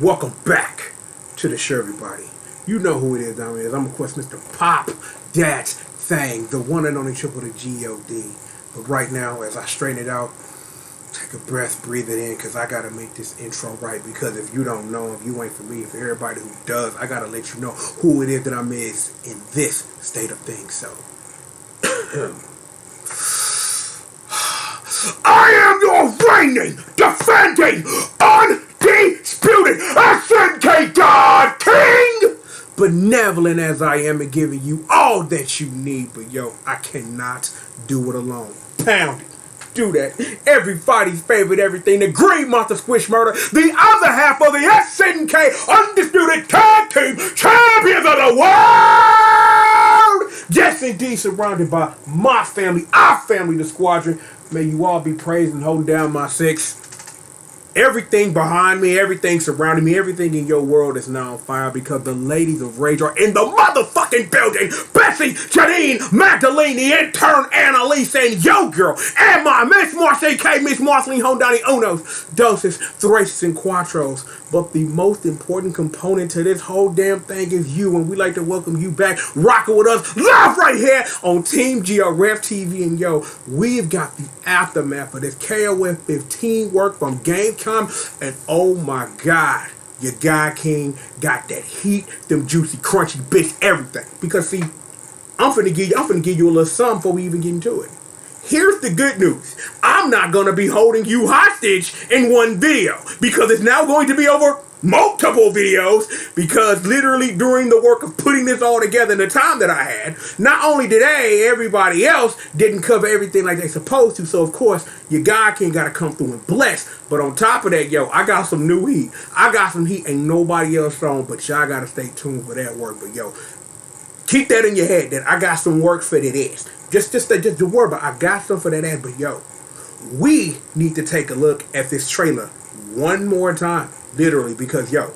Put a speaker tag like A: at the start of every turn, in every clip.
A: Welcome back to the show, everybody. You know who it is down there. I'm, of course, Mr. Pop That Thing, the one and only triple the G.O.D. But right now, as I straighten it out, take a breath, breathe it in, because I got to make this intro right. Because if you don't know, if you ain't for me, if everybody who does, I got to let you know who it is that I'm is in this state of things. So, I am your reigning, defending, undisputed SNK God King! Benevolent as I am and giving you all that you need, but yo, I cannot do it alone. Pound it. Do that. Everybody's favorite everything, the Green Monster Squish Murder, the other half of the SNK Undisputed Tag Team Champions of the World! Yes, indeed, surrounded by my family, our family, the Squadron. May you all be praised and holding down my six. Everything behind me, everything surrounding me, everything in your world is now on fire because the ladies of rage are in the motherfucking building. Bessie, Janine, Magdalene, the intern, Annalise, and yo girl, and my Miss Marcy K, Miss Marceline Hondani Unos, Doses, Thraces, and Quattros. But the most important component to this whole damn thing is you, and we like to welcome you back, rocking with us live right here on Team GRF TV. And yo, we've got the aftermath of this KOF 15 work from GameCom, and oh my god, your guy King got that heat, them juicy, crunchy bits, everything. Because see, I'm finna give you a little something before we even get into it. Here's the good news. I'm not going to be holding you hostage in one video because it's now going to be over multiple videos, because literally during the work of putting this all together in the time that I had, not only did everybody else didn't cover everything like they supposed to, so of course your guy King got to come through and bless. But on top of that, yo, I got some new heat. I got some heat ain't nobody else on, but y'all got to stay tuned for that work. But yo, keep that in your head that I got some work for that ass. Just the word, but I got some for that ass. But yo, we need to take a look at this trailer one more time, literally, because yo,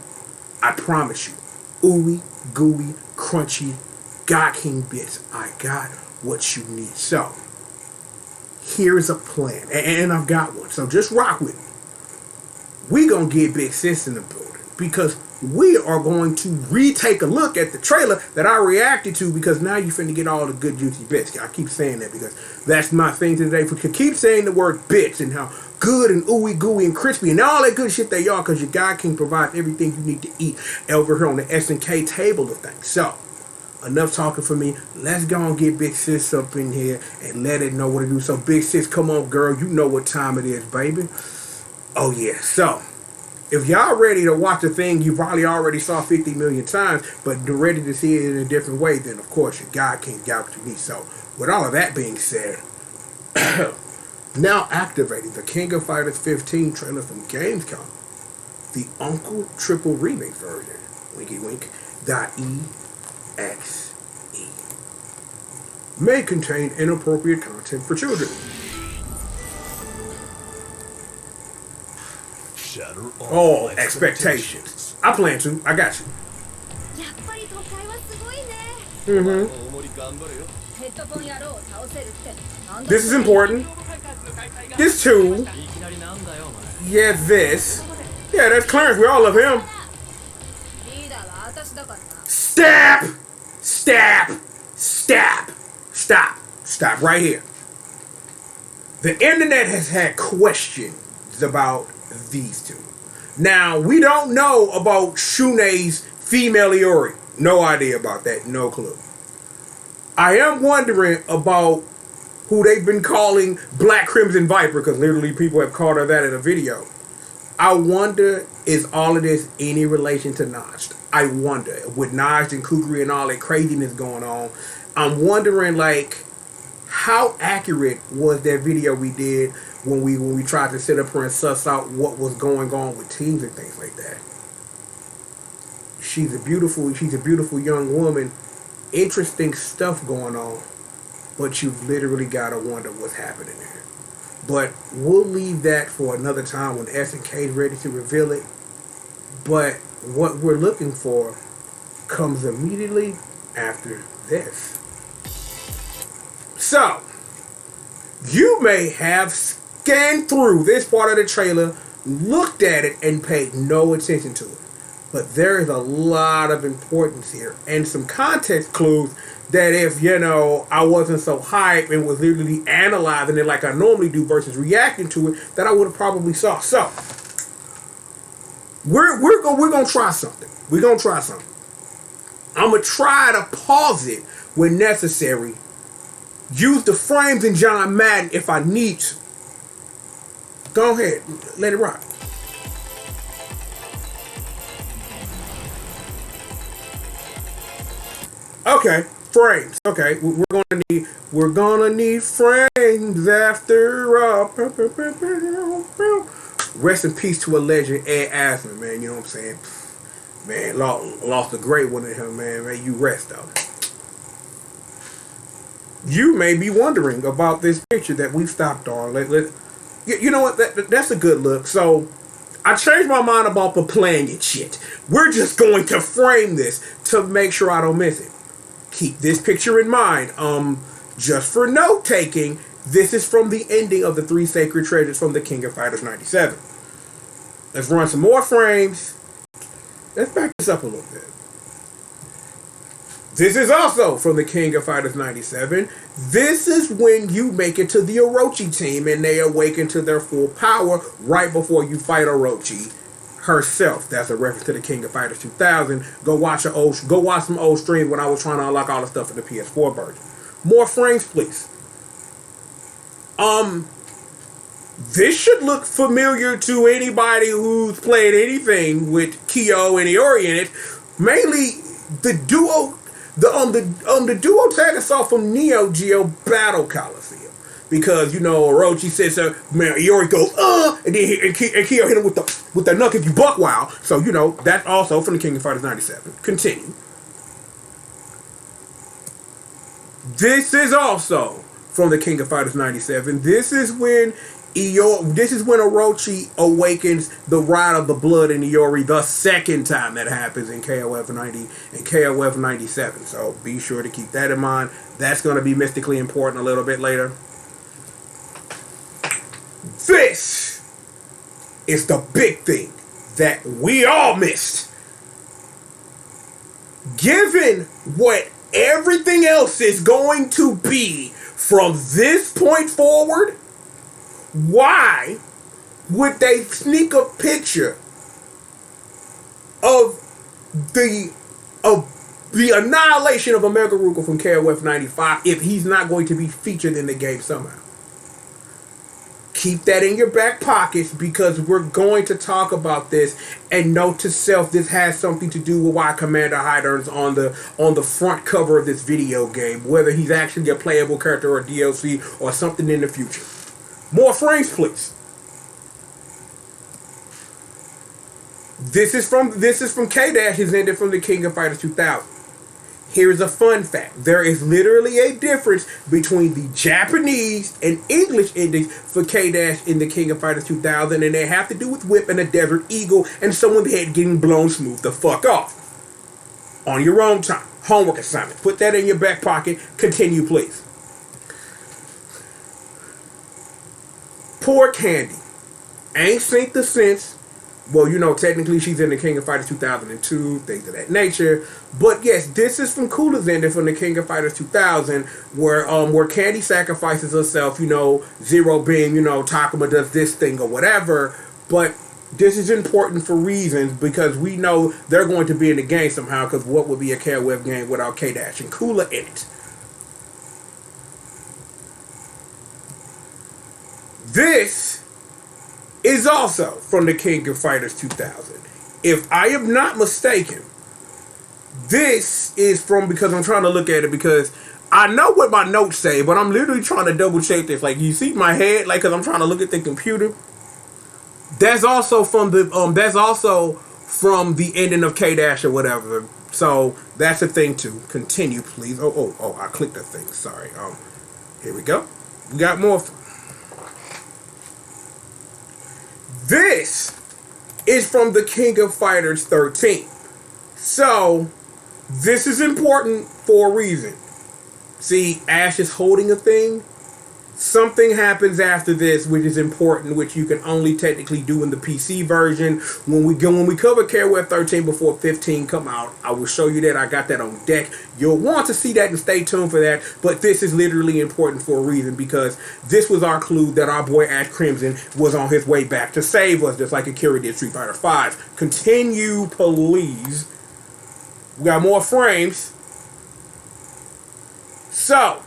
A: I promise you, ooey gooey crunchy God King bits, I got what you need. So here's a plan, and I've got one, so just rock with me. We gonna get Big Sis in the building because we are going to retake a look at the trailer that I reacted to, because now you finna get all the good juicy bits. I keep saying that because that's my thing today. For keep saying the word bits and how good and ooey gooey and crispy and all that good shit they are, because your guy can provide everything you need to eat over here on the SNK table of things. So enough talking for me. Let's go and get Big Sis up in here and let it know what to do. So Big Sis, come on girl, you know what time it is, baby. Oh yeah, so if y'all ready to watch a thing you probably already saw 50 million times, but ready to see it in a different way, then of course your guy King got what you need. So with all of that being said, now activating the King of Fighters 15 trailer from Gamescom, the Uncle Triple Remake version, winky wink, .exe, may contain inappropriate content for children. All expectations. I plan to. I got you. This is important. This too. Yeah, this. Yeah, that's Clarence. We all love him. Stop! Stop! Stop! Stop! Stop right here. The internet has had questions about these two. Now, we don't know about Shune's female Iori. No idea about that. No clue. I am wondering about who they've been calling Black Crimson Viper, because literally people have called her that in a video. I wonder, is all of this any relation to Najd? I wonder. With Najd and Kukri and all that craziness going on, I'm wondering, like, how accurate was that video we did when we tried to sit up here and suss out what was going on with teams and things like that. She's a beautiful young woman. Interesting stuff going on, but you've literally got to wonder what's happening there. But we'll leave that for another time when SNK is ready to reveal it. But what we're looking for comes immediately after this. So, you may have scanned through this part of the trailer, looked at it, and paid no attention to it. But there is a lot of importance here and some context clues that if, you know, I wasn't so hyped and was literally analyzing it like I normally do versus reacting to it, that I would have probably saw. So, we're gonna try something. We're gonna try something. I'm gonna try to pause it when necessary. Use the frames in John Madden if I need to. Go ahead, let it rock. Okay, frames. Okay, we're gonna need frames after all. Rest in peace to a legend, Ed Asner, man. You know what I'm saying? Man, lost a great one in him, man. Man, you rest though. You may be wondering about this picture that we stopped on. You know what? That's a good look. So I changed my mind about the playing it shit. We're just going to frame this to make sure I don't miss it. Keep this picture in mind. Just for note taking, this is from the ending of the Three Sacred Treasures from the King of Fighters 97. Let's run some more frames. Let's back this up a little bit. This is also from the King of Fighters 97. This is when you make it to the Orochi team and they awaken to their full power right before you fight Orochi herself. That's a reference to the King of Fighters 2000. Go watch some old streams when I was trying to unlock all the stuff in the PS4 version. More frames, please. This should look familiar to anybody who's played anything with Kyo and Iori in it. Mainly the duo. The duo tag us off from Neo Geo Battle Coliseum. Because, you know, Orochi says, man, Iori goes, and then Kyo hit him with the knuck if you buck wow. So, you know, that's also from the King of Fighters 97. Continue. This is also from the King of Fighters 97. This is when Orochi awakens the Ride of the Blood in Iori the second time that happens in KOF 90 and KOF 97. So be sure to keep that in mind. That's going to be mystically important a little bit later. This is the big thing that we all missed. Given what everything else is going to be from this point forward, why would they sneak a picture of the annihilation of Omega Rugal from KOF 95 if he's not going to be featured in the game somehow? Keep that in your back pockets because we're going to talk about this, and note to self, this has something to do with why Commander Hyder's on the front cover of this video game, whether he's actually a playable character or DLC or something in the future. More frames, please. This is from K-Dash's ending from the King of Fighters 2000. Here's a fun fact. There is literally a difference between the Japanese and English endings for K-Dash in the King of Fighters 2000, and they have to do with Whip and a Desert Eagle and someone's head getting blown smooth the fuck off. On your own time. Homework assignment. Put that in your back pocket. Continue, please. Poor Candy. Ain't synced the sense. Well, you know, technically she's in the King of Fighters 2002, things of that nature. But yes, this is from Kula's ending from the King of Fighters 2000, where Candy sacrifices herself, you know, Zero being, you know, Takuma does this thing or whatever. But this is important for reasons because we know they're going to be in the game somehow, because what would be a KOF game without K-Dash and Kula in it? This is also from the King of Fighters 2000. If I am not mistaken, this is from, because I'm trying to look at it because I know what my notes say, but I'm literally trying to double check this. Like, you see my head, like, because I'm trying to look at the computer. That's also from the ending of K-Dash or whatever. So that's a thing too. Continue, please. Oh! I clicked the thing. Sorry. Here we go. We got more. This is from the King of Fighters 13. So, this is important for a reason. See, Ash is holding a thing. Something happens after this, which is important, which you can only technically do in the PC version. When we cover KOF 13 before 15 come out, I will show you that. I got that on deck. You'll want to see that and stay tuned for that. But this is literally important for a reason, because this was our clue that our boy Ash Crimson was on his way back to save us, just like Akira did Street Fighter 5. Continue, please. We got more frames. So,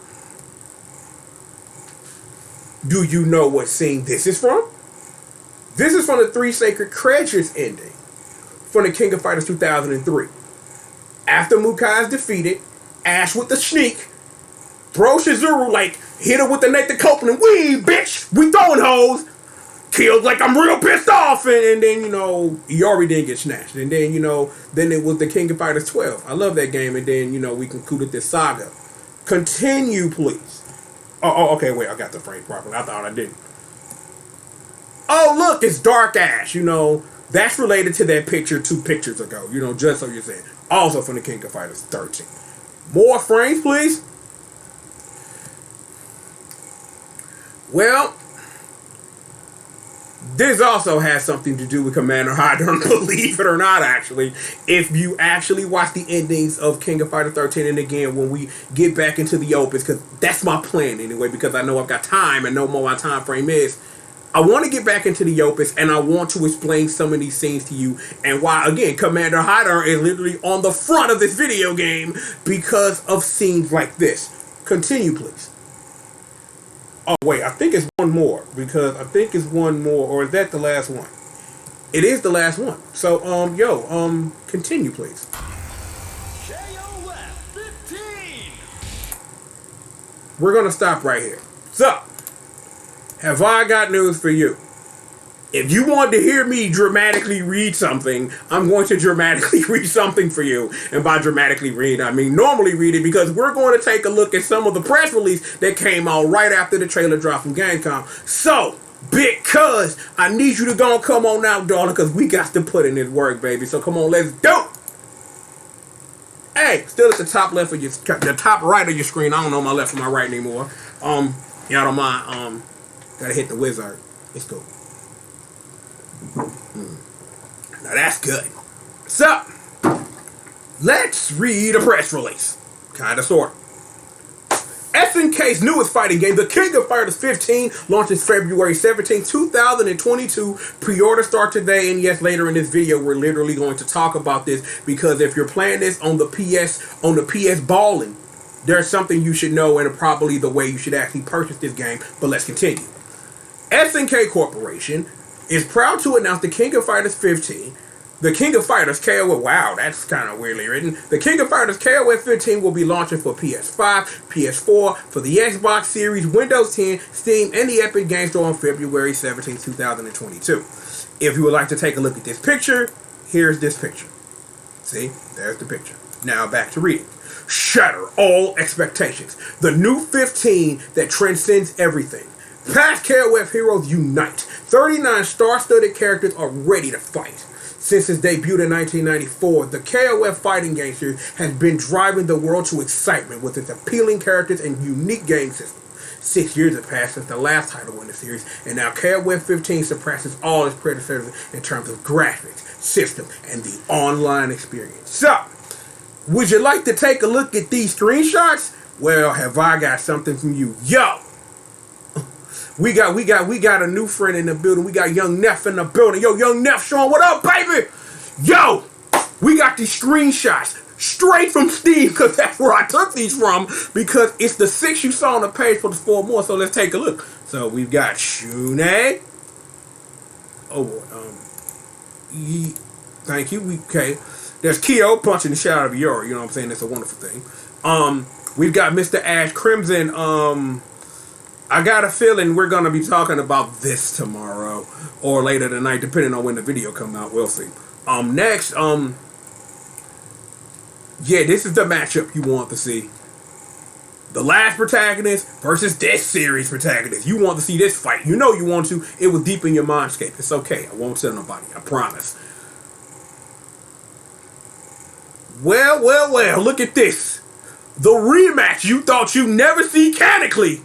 A: do you know what scene this is from? This is from the Three Sacred Treasures ending from the King of Fighters 2003. After Mukai is defeated, Ash with the sneak, bro Shizuru like hit her with the Nathan Copeland, "We bitch, we throwing hoes." Killed like I'm real pissed off, and then Iori didn't get snatched, and then then it was the King of Fighters 12. I love that game, and then we concluded this saga. Continue, please. Oh, okay, wait, I got the frame properly. I thought I didn't. Oh, look, it's Dark Ash. That's related to that picture 2 pictures ago. Just so you're saying. Also from the King of Fighters 13. More frames, please. Well, this also has something to do with Commander Hydra, believe it or not, actually. If you actually watch the endings of King of Fighters 13, and again, when we get back into the opus, because that's my plan anyway, because I know I've got time and know what my time frame is. I want to get back into the opus, and I want to explain some of these scenes to you, and why, again, Commander Hydra is literally on the front of this video game because of scenes like this. Continue, please. Oh, wait, I think it's one more, because I think it's one more, or is that the last one? It is the last one. So, continue, please. KOF 15! We're going to stop right here. So, have I got news for you? If you want to hear me dramatically read something, I'm going to dramatically read something for you. And by dramatically read, I mean normally read it, because we're going to take a look at some of the press release that came out right after the trailer dropped from Gamescom. So, because I need you to go and come on out, darling, because we got to put in this work, baby. So come on, let's do it. Hey, still at the top left of the top right of your screen. I don't know my left from my right anymore. Y'all don't mind. Gotta hit the wizard. It's cool. Now that's good. So, let's read a press release. Kinda, sorta. SNK's newest fighting game, The King of Fighters 15, launches February 17, 2022. Pre-order start today, and yes, later in this video, we're literally going to talk about this, because if you're playing this on the PS Ballin', there's something you should know, and probably the way you should actually purchase this game. But let's continue. SNK Corporation is proud to announce The King of Fighters 15. The King of Fighters KOF, wow, that's kind of weirdly written. The King of Fighters KOF 15 will be launching for PS5, PS4, for the Xbox Series, Windows 10, Steam, and the Epic Games Store on February 17, 2022. If you would like to take a look at this picture, here's this picture. See, there's the picture. Now back to reading. Shatter all expectations. The new 15 that transcends everything. Past KOF heroes unite. 39 star-studded characters are ready to fight. Since its debut in 1994, the KOF fighting game series has been driving the world to excitement with its appealing characters and unique game system. 6 years have passed since the last title in the series, and now KOF 15 surpasses all its predecessors in terms of graphics, system, and the online experience. So, would you like to take a look at these screenshots? Well, have I got something from you. Yo! We got a new friend in the building. We got Young Neff in the building. Yo, Young Neff, Sean, what up, baby? Yo, we got these screenshots straight from Steam, because that's where I took these from, because it's the 6 you saw on the page for the 4 more. So let's take a look. So we've got Shune. Oh, thank you. Okay. There's Kyo punching the shit out of Yori. You know what I'm saying? That's a wonderful thing. We've got Mr. Ash Crimson. I got a feeling we're going to be talking about this tomorrow or later tonight, depending on when the video comes out. We'll see. Next, yeah, this is the matchup you want to see. The last protagonist versus this series protagonist. You want to see this fight. You know you want to. It was deep in your mindscape. It's okay. I won't tell nobody. I promise. Well, look at this. The rematch you thought you'd never see canonically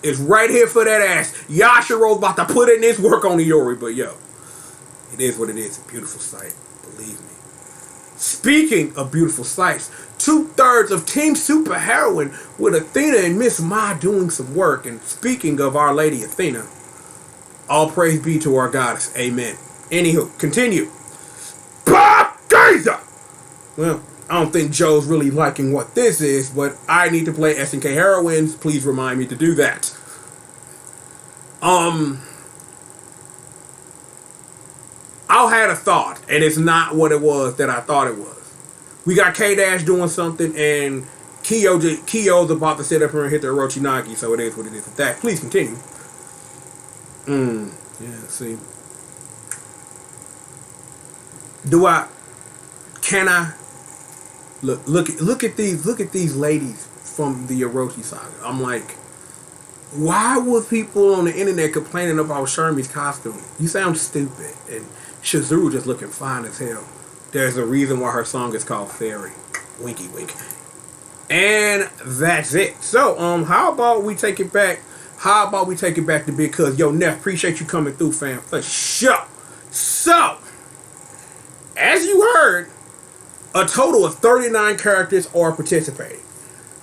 A: is right here for that ass. Yashiro's about to put in this work on Iori, but yo, it is what it is. A beautiful sight, believe me. Speaking of beautiful sights, 2/3 of Team Super Heroine with Athena and Miss Ma doing some work. And speaking of Our Lady Athena, all praise be to our goddess. Amen. Anywho, continue. Bob Gazer! Well, I don't think Joe's really liking what this is, but I need to play SNK Heroines. Please remind me to do that. I had a thought, and it's not what it was that I thought it was. We got K-Dash doing something, and Kyo's about to sit up here and hit the Orochi, so it is what it is with that. Please continue. Yeah, see. Can I look at these ladies from the Orochi saga. I'm like, why were people on the internet complaining about Shermie's costume? You sound stupid. And Shizuru just looking fine as hell. There's a reason why her song is called Fairy. Winky wink. And that's it. So, how about we take it back? How about we take it back to Big Cuz? Yo, Neff, appreciate you coming through, fam. For sure. So, as you heard, a total of 39 characters are participating.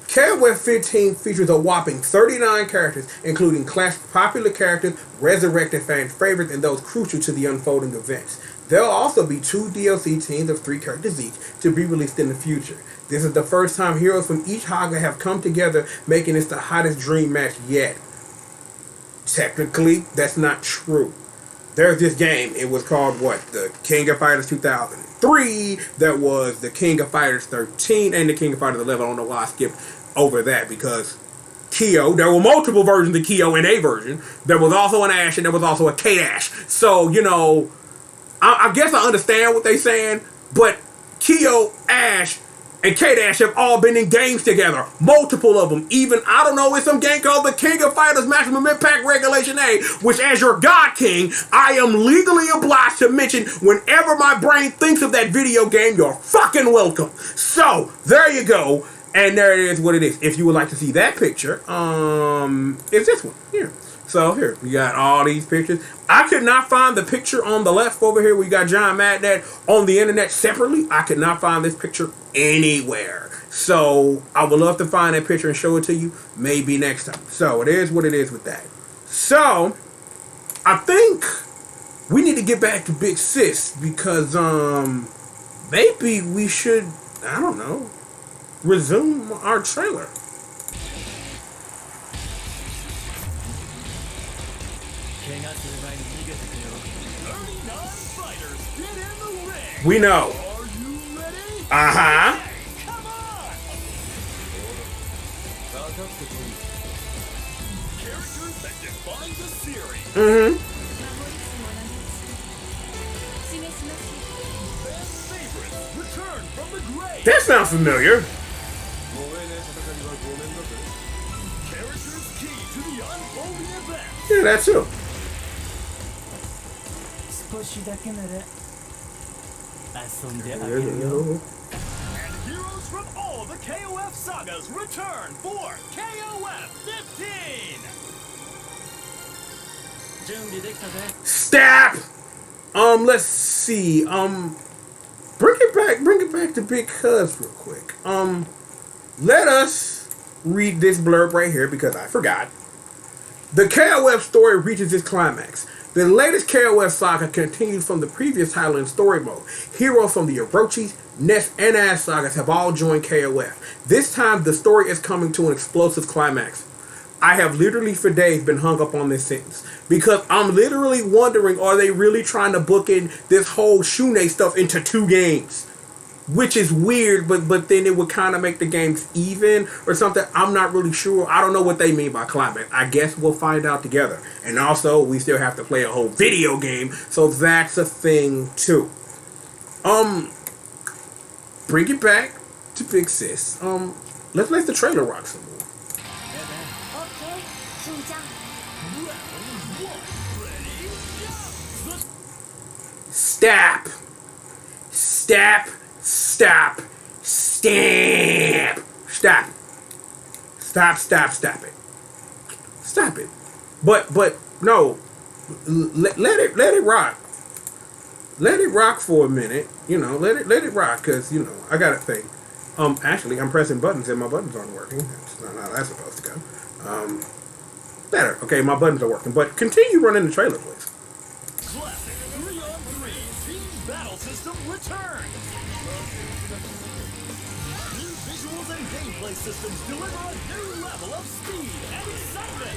A: KOF 15 features a whopping 39 characters, including classic popular characters, resurrected fan favorites, and those crucial to the unfolding events. There will also be 2 DLC teams of 3 characters each to be released in the future. This is the first time heroes from each saga have come together, making this the hottest dream match yet. Technically, that's not true. There's this game, it was called what? The King of Fighters 2003, that was the King of Fighters 13, and the King of Fighters 11. I don't know why I skipped over that, because Kyo, there were multiple versions of Kyo in a version. There was also an Ash, and there was also a K-Dash. So, you know, I guess I understand what they're saying, but Kyo, Ash, and K-Dash have all been in games together. Multiple of them. Even, I don't know, in some game called the King of Fighters Maximum Impact Regulation A, which as your God King, I am legally obliged to mention whenever my brain thinks of that video game. You're fucking welcome. So, there you go. And there it is what it is. If you would like to see that picture, it's this one here. So here, we got all these pictures. I could not find the picture on the left over here. We got John Madnat on the internet separately. I could not find this picture anywhere. So I would love to find that picture and show it to you. Maybe next time. So it is what it is with that. So I think we need to get back to Big Sis because maybe we should, I don't know, resume our trailer. We know.
B: Are you ready?
A: Uh-huh.
B: Come on! Characters that define the series.
A: Mm-hmm.
B: Fan favorites return from the grave.
A: That sounds familiar.
B: Characters key to the unfolding event.
A: Yeah, that too.
B: And heroes from all the KOF sagas return for KOF 15.
A: Stop. Let's see. Bring it back to Big Cuz real quick. Let us read this blurb right here because I forgot. The KOF story reaches its climax. The latest KOF saga continues from the previous title in story mode. Heroes from the Orochi, Nest, and Ash sagas have all joined KOF. This time, the story is coming to an explosive climax. I have literally for days been hung up on this sentence because I'm literally wondering, are they really trying to book in this whole Shune stuff into 2 games? Which is weird, but then it would kind of make the games even or something. I'm not really sure. I don't know what they mean by climax. I guess we'll find out together. And also, we still have to play a whole video game, so that's a thing too. Bring it back to Big Sis. Let's let the trailer rock some more. Stop. Stop. Stop. Stop. Stop. Stop. Stop. Stop it. Stop it. But no, let it rock. Let it rock for a minute. Let it rock because I got a thing. Actually, I'm pressing buttons and my buttons aren't working. That's not how that's supposed to go. Better. Okay, my buttons are working. But continue running the trailer, please.
B: Classic 3-on-3 Team Battle System return. New visuals and gameplay systems deliver a new level of speed and excitement.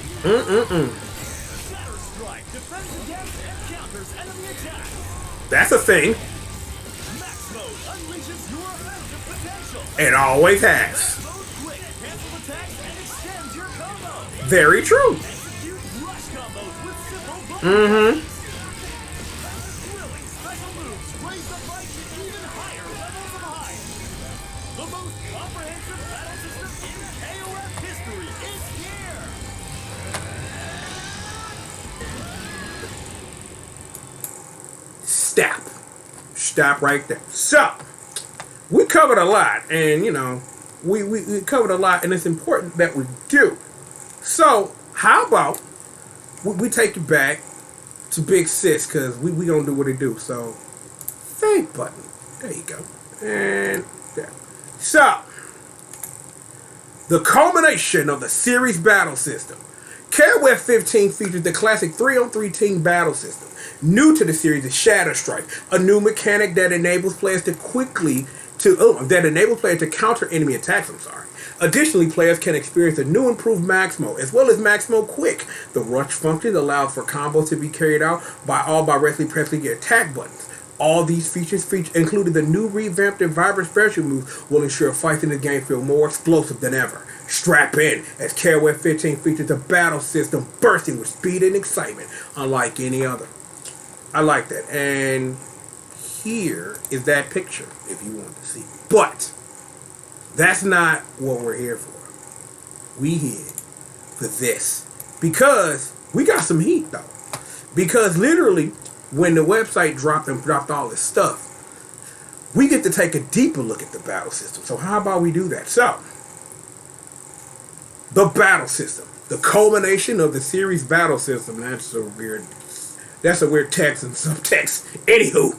B: Shatter Strike defends against and counters enemy attacks.
A: That's a thing.
B: Max Mode unleashes your offensive potential.
A: It always has.
B: Max Mode quick cancel attacks and extends your combo.
A: Very true.
B: Execute rush combos with simple button thrilling special moves raise the fight to even higher levels of hype. The most comprehensive battle system in KOF history is here.
A: Stop right there. So, we covered a lot, and we covered a lot, and it's important that we do. So, how about we take it back to Big Sis, because we gonna do what it do. So, fade button. There you go. And there. So, the culmination of the series battle system. KOF 15 features the classic 3-on-3 team battle system. New to the series is Shatter Strike, a new mechanic that enables players to counter enemy attacks. Additionally, players can experience a new improved Max Mode, as well as Max Mode Quick. The rush function allows for combos to be carried out by directly pressing your attack buttons. All these features including the new revamped and vibrant special moves will ensure fights in the game feel more explosive than ever. Strap in, as KOF 15 features a battle system bursting with speed and excitement, unlike any other. I like that. And here is that picture, if you want to see. But that's not what we're here for. We here for this. Because we got some heat, though. Because literally, when the website dropped all this stuff, we get to take a deeper look at the battle system. So how about we do that? So, the battle system. The culmination of the series battle system. That's a weird text and subtext. Anywho,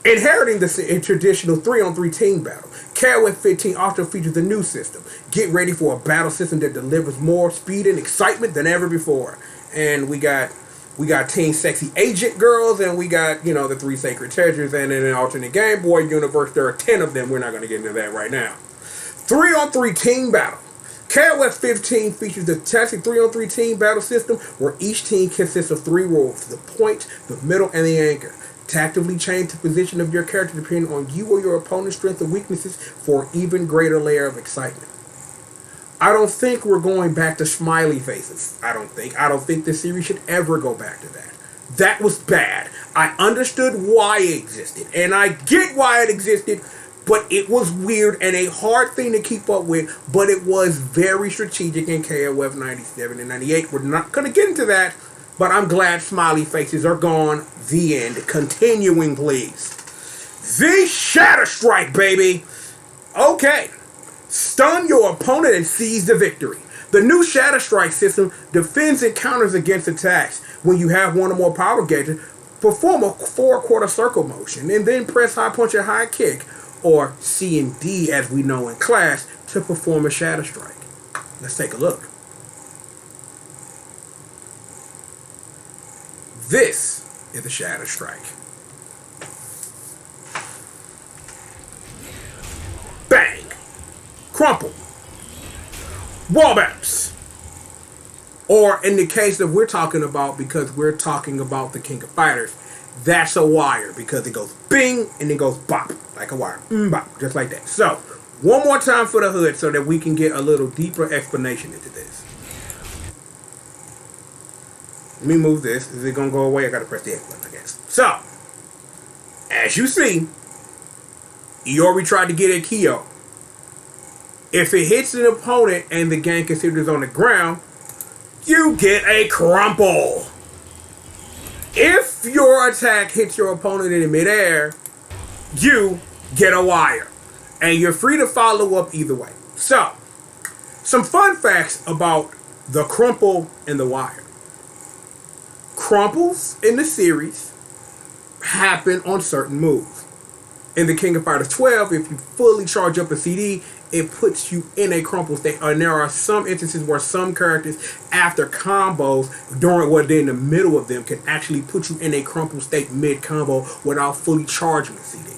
A: inheriting the traditional 3-on-3 team battle, KOF 15 also features a new system. Get ready for a battle system that delivers more speed and excitement than ever before. And we got Team Sexy Agent Girls, and we got, the 3 Sacred Treasures, and in an alternate Game Boy universe, there are 10 of them. We're not going to get into that right now. 3-on-3 team battle. KOF 15 features the classic 3-on-3 team battle system where each team consists of 3 roles: the point, the middle, and the anchor. Tactically change the position of your character depending on you or your opponent's strengths and weaknesses for an even greater layer of excitement. I don't think we're going back to smiley faces. I don't think the series should ever go back to that. That was bad. I understood why it existed, and I get why it existed. But it was weird and a hard thing to keep up with, but it was very strategic in KOF 97 and 98. We're not going to get into that, but I'm glad smiley faces are gone. The end. Continuing, please. The Shatter Strike, baby. Okay. Stun your opponent and seize the victory. The new Shatter Strike system defends and counters against attacks. When you have one or more power gauges, perform a 4-quarter circle motion and then press high punch or high kick, or C and D as we know in class, to perform a Shatter Strike. Let's take a look. This is the Shatter Strike. Bang! Crumple. Wall bounce. Or in the case that we're talking about, because we're talking about the King of Fighters, that's a wire, because it goes bing and it goes bop, like a wire. Bop, just like that. So, one more time for the hood so that we can get a little deeper explanation into this. Let me move this. Is it going to go away? I got to press the X button, I guess. So, as you see, Iori tried to get a Kyo. If it hits an opponent and the gang considers on the ground, you get a crumple. If your attack hits your opponent in midair, you get a wire. And you're free to follow up either way. So, some fun facts about the crumple and the wire. Crumples in the series happen on certain moves. In the King of Fighters 12, if you fully charge up a CD, it puts you in a crumple state. And there are some instances where some characters, after combos, during what they're in the middle of them, can actually put you in a crumple state mid-combo without fully charging the CD.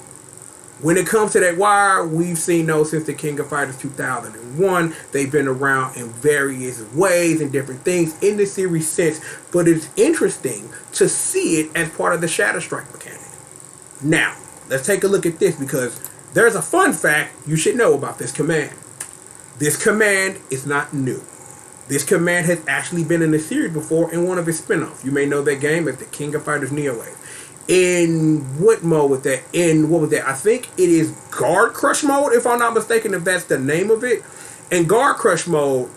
A: When it comes to that wire, we've seen those since the King of Fighters 2001. They've been around in various ways and different things in the series since, but it's interesting to see it as part of the Shatter Strike mechanic. Now, let's take a look at this because there's a fun fact you should know about this command. This command is not new. This command has actually been in the series before in one of its spin-offs. You may know that game as the King of Fighters Neo Wave. In what mode was that? What was that? I think it is Guard Crush mode, if I'm not mistaken, if that's the name of it. In Guard Crush mode,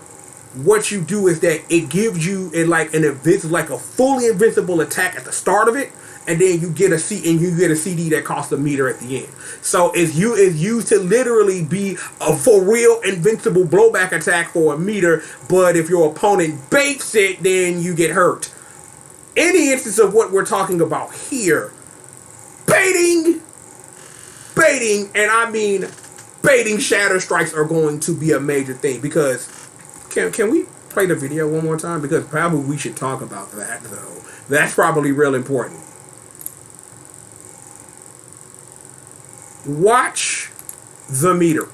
A: what you do is that it gives you like a fully invincible attack at the start of it, and then you get a CD that costs a meter at the end. So it's used to literally be a for real invincible blowback attack for a meter, but if your opponent baits it, then you get hurt. Any instance of what we're talking about here, baiting, and I mean baiting Shatter Strikes are going to be a major thing because can we play the video one more time? Because probably we should talk about that though. That's probably real important. Watch the meter.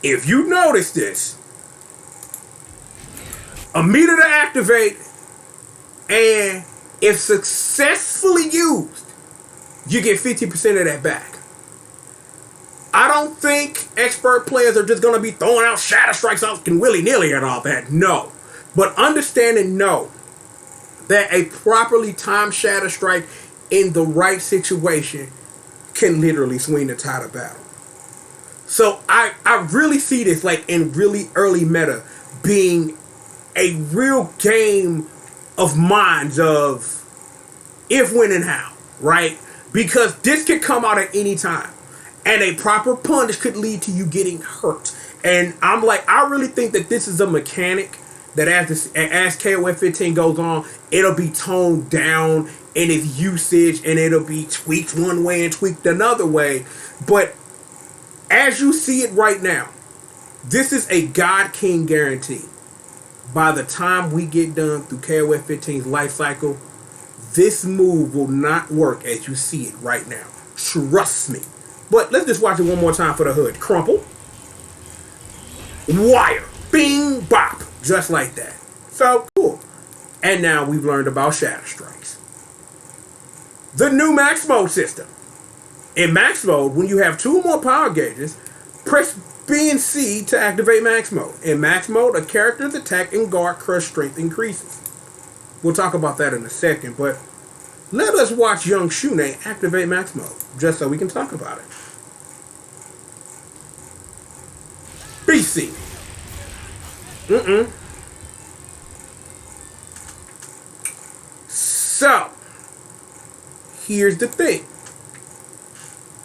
A: If you notice this, a meter to activate, and if successfully used, you get 50% of that back. I don't think expert players are just going to be throwing out Shatter Strikes out willy-nilly and all that. No. But understand and know that a properly timed Shatter Strike in the right situation can literally swing the tide of battle. So I really see this like in really early meta being a real game of minds of if, when, and how, right? Because this could come out at any time, and a proper punish could lead to you getting hurt. And I'm like, I really think that this is a mechanic that as KOF 15 goes on, it'll be toned down in its usage, and it'll be tweaked one way and tweaked another way. But as you see it right now, this is a God King guarantee. By the time we get done through KOF 15's life cycle, this move will not work as you see it right now. Trust me. But let's just watch it one more time for the hood. Crumple. Wire. Bing, bop. Just like that. So, cool. And now we've learned about Shatter Strikes. The new Max Mode system. In Max Mode, when you have two or more power gauges, press B and C to activate Max Mode. In Max Mode, a character's attack and guard crush strength increases. We'll talk about that in a second, but let us watch Young Shune activate Max Mode, just so we can talk about it. BC. So, here's the thing.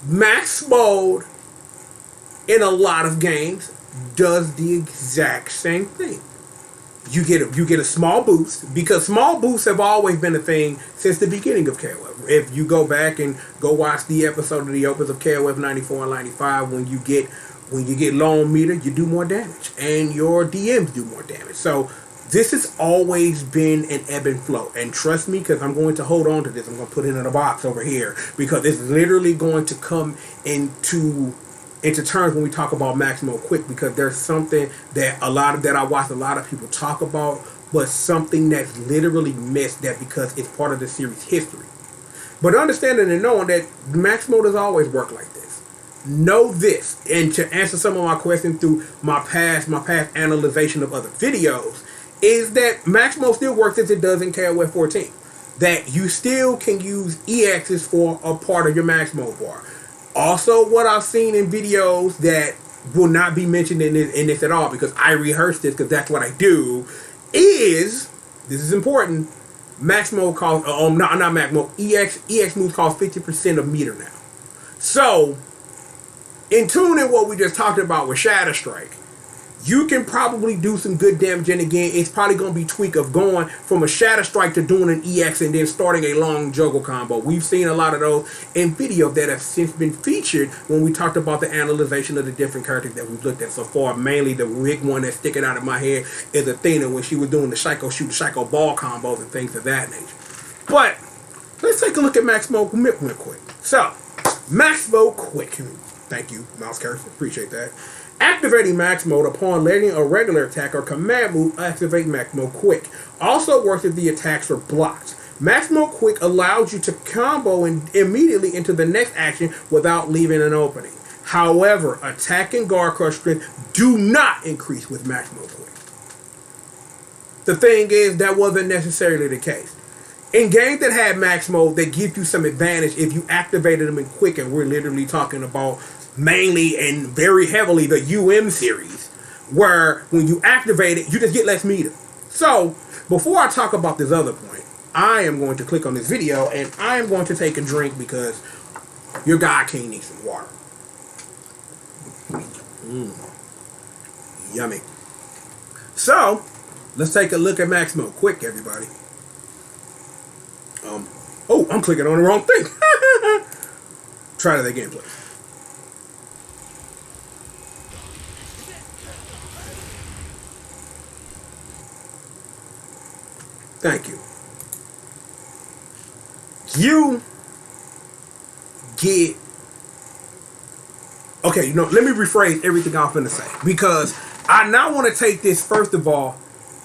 A: Max Mode in a lot of games does the exact same thing. You get a small boost, because small boosts have always been a thing since the beginning of KOF. If you go back and go watch the episode of the opens of KOF 94 and 95, when you get low on meter, you do more damage, and your DMs do more damage. So this has always been an ebb and flow, and trust me, because I'm going to hold on to this. I'm going to put it in a box over here, because it's literally going to come into terms when we talk about Max Mode quick, because there's something that I watch a lot of people talk about, but something that's literally missed that because it's part of the series history. But understanding and knowing that Max Mode has always worked like this. Know this, and to answer some of my questions through my past analyzation of other videos, is that Max Mode still works as it does in KOF 14. That you still can use EXs for a part of your Max Mode bar. Also, what I've seen in videos that will not be mentioned in this at all, because I rehearse this because that's what I do, is, this is important, Max Mode costs, not Max Mode, EX moves cost 50% of meter now. So, in tuning what we just talked about with Shatter Strike, you can probably do some good damage. And again, it's probably going to be tweak of going from a Shatter Strike to doing an EX and then starting a long juggle combo. We've seen a lot of those in video that have since been featured when we talked about the analyzation of the different characters that we've looked at so far. Mainly the big one that's sticking out of my head is Athena when she was doing the Psycho Shoot, the Psycho Ball combos and things of that nature. But let's take a look at Max Mode real quick. So, Max Mode Quick. Thank you, Mouse Cursor. Appreciate that. Activating Max Mode upon letting a regular attack or command move activate Max Mode Quick. Also works if the attacks are blocked. Max Mode Quick allows you to combo immediately into the next action without leaving an opening. However, attack and guard crush strength do not increase with Max Mode Quick. The thing is, that wasn't necessarily the case. In games that had Max Mode, they give you some advantage if you activated them in Quick, and we're literally talking about mainly and very heavily the series, where when you activate it, you just get less meter. So, before I talk about this other point, I am going to click on this video, and I am going to take a drink because your guy King needs some water. Yummy. So, let's take a look at Max Mode Quick, everybody. Oh, I'm clicking on the wrong thing. Try that again, please. Thank you. You get... Okay, let me rephrase everything I'm finna say. Because I now want to take this, first of all,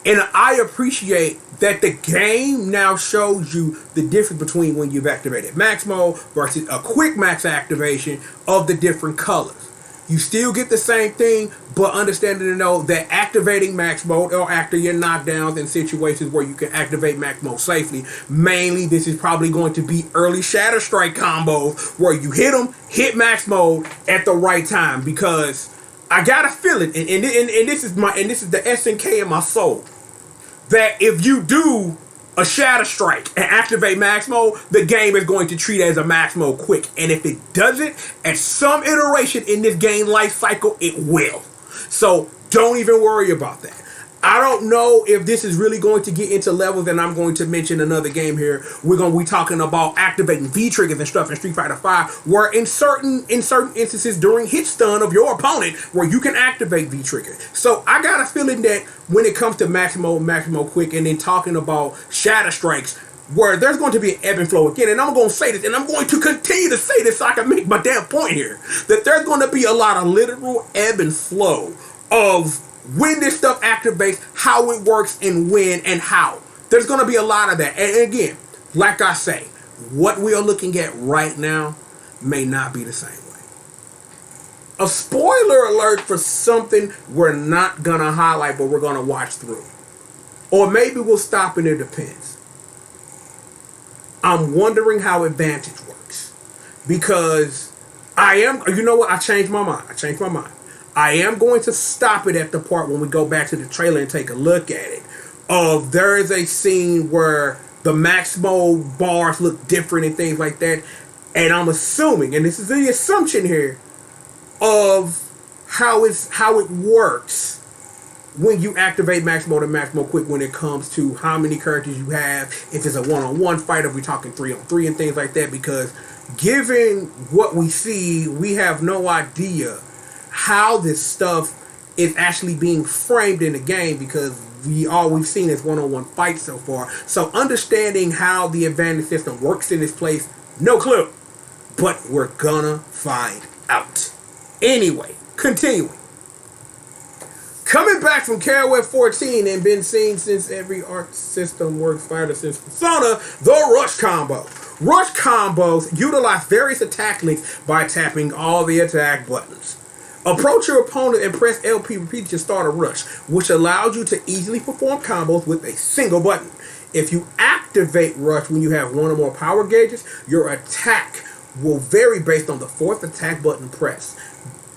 A: and I appreciate that the game now shows you the difference between when you've activated Max Mode versus a quick max activation of the different colors. You still get the same thing, but understanding to know that activating Max Mode or after your knockdowns in situations where you can activate Max Mode safely, mainly this is probably going to be early Shatter Strike combos where you hit Max Mode at the right time, because I gotta feel it, and this is the SNK in my soul, that if you do a Shatter Strike and activate Max Mode, the game is going to treat it as a Max Mode Quick. And if it doesn't, at some iteration in this game life cycle, it will. So don't even worry about that. I don't know if this is really going to get into levels, and I'm going to mention another game here. We're going to be talking about activating V triggers and stuff in Street Fighter V, where in certain instances during hit stun of your opponent, where you can activate V trigger. So I got a feeling that when it comes to Max Mode Quick, and then talking about Shatter Strikes, where there's going to be an ebb and flow again, and I'm going to say this, and I'm going to continue to say this so I can make my damn point here, that there's going to be a lot of literal ebb and flow of when this stuff activates, how it works, and when and how. There's going to be a lot of that. And again, like I say, what we are looking at right now may not be the same way. A spoiler alert for something we're not going to highlight, but we're going to watch through. Or maybe we'll stop, and it depends. I'm wondering how Advantage works. Because you know what? I changed my mind. I am going to stop it at the part when we go back to the trailer and take a look at it. There is a scene where the Max Mode bars look different and things like that. And I'm assuming, and this is the assumption here, of how it works when you activate Max Mode and Max Mode Quick when it comes to how many characters you have, if it's a one-on-one fight, if we're talking 3-on-3 and things like that. Because given what we see, we have no idea how this stuff is actually being framed in the game, because all we've seen is one-on-one fights so far. So understanding how the advantage system works in this place, no clue. But we're gonna find out. Anyway, continuing. Coming back from KOF 14 and been seen since every Arc system works fighter since Persona, the Rush Combo. Rush combos utilize various attack links by tapping all the attack buttons. Approach your opponent and press LP repeatedly to start a rush, which allows you to easily perform combos with a single button. If you activate Rush when you have one or more power gauges, your attack will vary based on the fourth attack button press.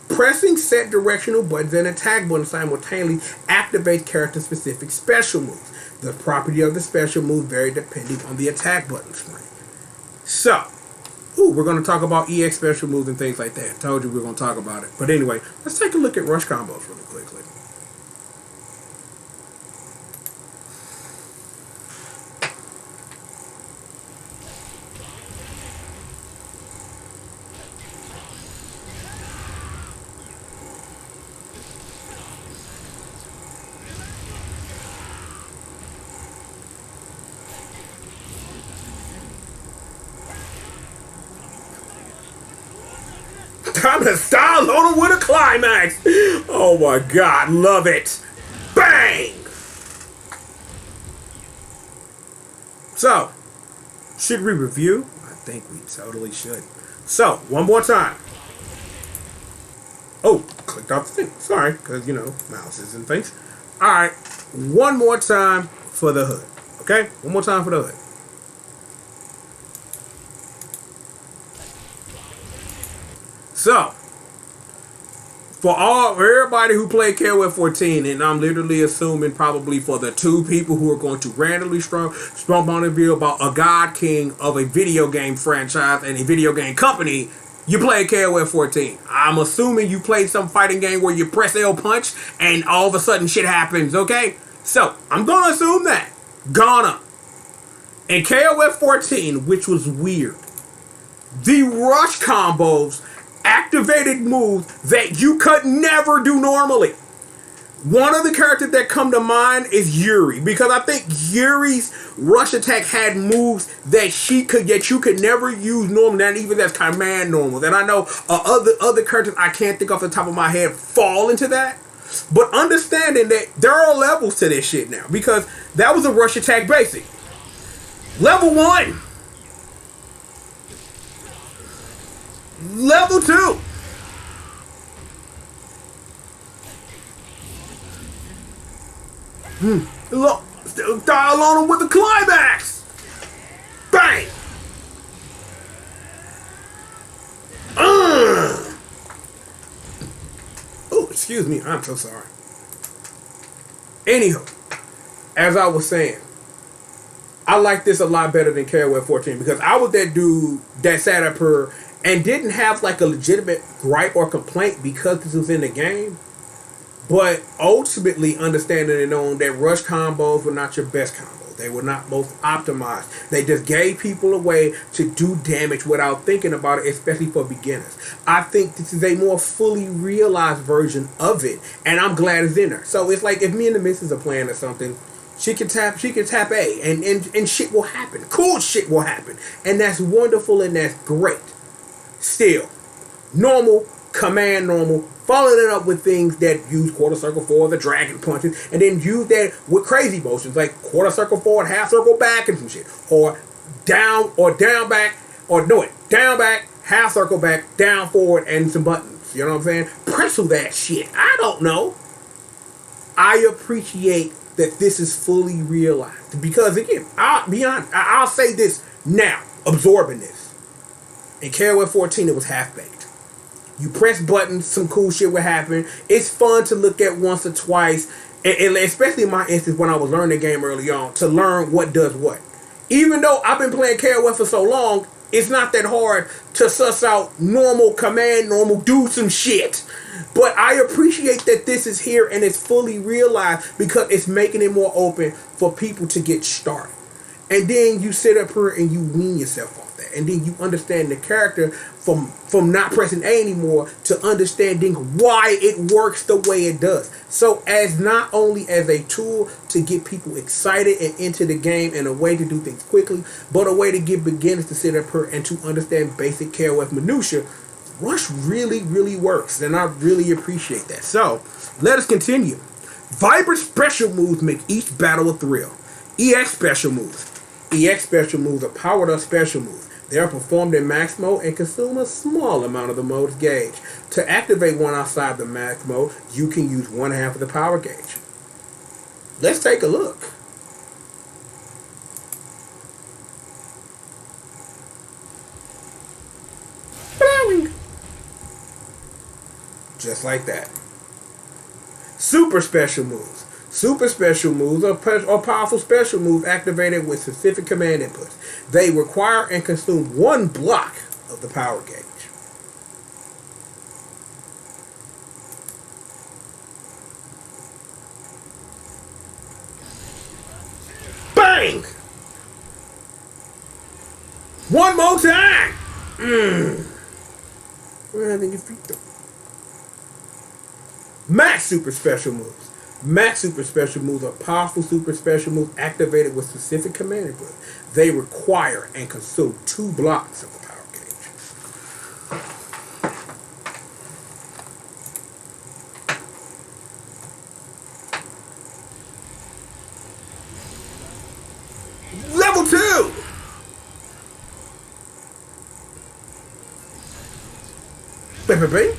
A: Pressing set directional buttons and attack buttons simultaneously activates character-specific special moves. The property of the special move vary depending on the attack button screen. So, Ooh, we're going to talk about EX special moves and things like that. Told you we are going to talk about it. But anyway, let's take a look at rush combos really quickly. Time to style on him with a climax. Oh my god, love it. Bang! So, should we review? I think we totally should. So, one more time. Oh, clicked off the thing. Sorry, because, you know, mouses and things. Alright, one more time for the hood. Okay? One more time for the hood. So, for everybody who played KOF 14, and I'm literally assuming probably for the 2 people who are going to randomly strong on a video about a god king of a video game franchise and a video game company, you played KOF 14. I'm assuming you played some fighting game where you press L punch and all of a sudden shit happens, okay? So, I'm gonna assume that. Gonna. In KOF 14, which was weird, the rush combos activated moves that you could never do normally. One of the characters that come to mind is Yuri, because I think Yuri's rush attack had moves that you could never use normally, not even as command normals. And I know other characters I can't think off the top of my head fall into that. But understanding that there are levels to this shit now, because that was a rush attack basic. Level 1. Level 2. Look, dial on him with the climax. Bang. Oh, excuse me. I'm so sorry. Anywho, as I was saying, I like this a lot better than KOF 14 because I was that dude that sat up here and didn't have like a legitimate gripe or complaint because this was in the game. But ultimately understanding and knowing that rush combos were not your best combos. They were not most optimized. They just gave people a way to do damage without thinking about it, especially for beginners. I think this is a more fully realized version of it, and I'm glad it's in there. So it's like if me and the missus are playing or something, she can tap A and shit will happen. Cool shit will happen. And that's wonderful and that's great. Still, normal, command normal, following it up with things that use quarter circle forward, the dragon punches, and then use that with crazy motions like quarter circle forward, half circle back and some shit. Or down back, down back, half circle back, down forward, and some buttons. You know what I'm saying? Pretzel that shit. I don't know. I appreciate that this is fully realized. Because again, I'll be honest, I'll say this now, absorbing this. In KOF 14, it was half-baked. You press buttons, some cool shit will happen. It's fun to look at once or twice, and especially in my instance when I was learning the game early on, to learn what does what. Even though I've been playing KOF for so long, it's not that hard to suss out normal, command normal, do some shit. But I appreciate that this is here and it's fully realized because it's making it more open for people to get started. And then you sit up here and you wean yourself off that. And then you understand the character from not pressing A anymore to understanding why it works the way it does. So as not only as a tool to get people excited and into the game and a way to do things quickly, but a way to get beginners to sit up here and to understand basic KOF minutia, Rush really, really works. And I really appreciate that. So let us continue. Vibrant special moves make each battle a thrill. EX special moves. EX special moves are powered up special moves. They are performed in max mode and consume a small amount of the mode's gauge. To activate one outside the max mode, you can use 1/2 of the power gauge. Let's take a look. Just like that. Super special moves. Super special moves are powerful special moves activated with specific command inputs. They require and consume 1 block of the power gauge. Bang! One more time! Where are your feet though? Max Super Special Moves. Max Super Special Moves are powerful super special moves activated with specific command input. They require and consume 2 blocks of the power gauge. Level 2! Bang.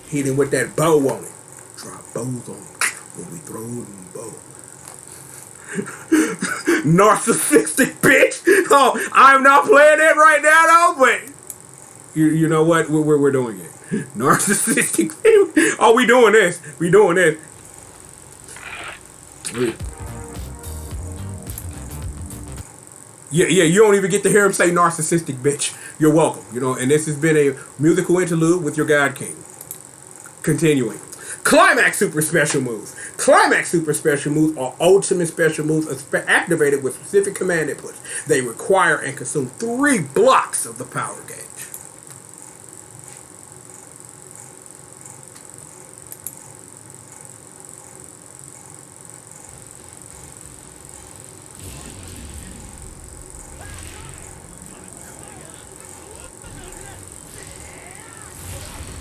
A: Hit him with that bow on it. Drop bows on it when we throw them bow. Narcissistic bitch. Oh, I'm not playing that right now though, but you know what? We're doing it. Narcissistic. Oh, we doing this. We doing this. Yeah, you don't even get to hear him say narcissistic bitch. You're welcome. You know, and this has been a musical interlude with your God King. Continuing. Climax Super Special Moves. Climax Super Special Moves are ultimate special moves activated with specific command inputs. They require and consume 3 blocks of the power gauge.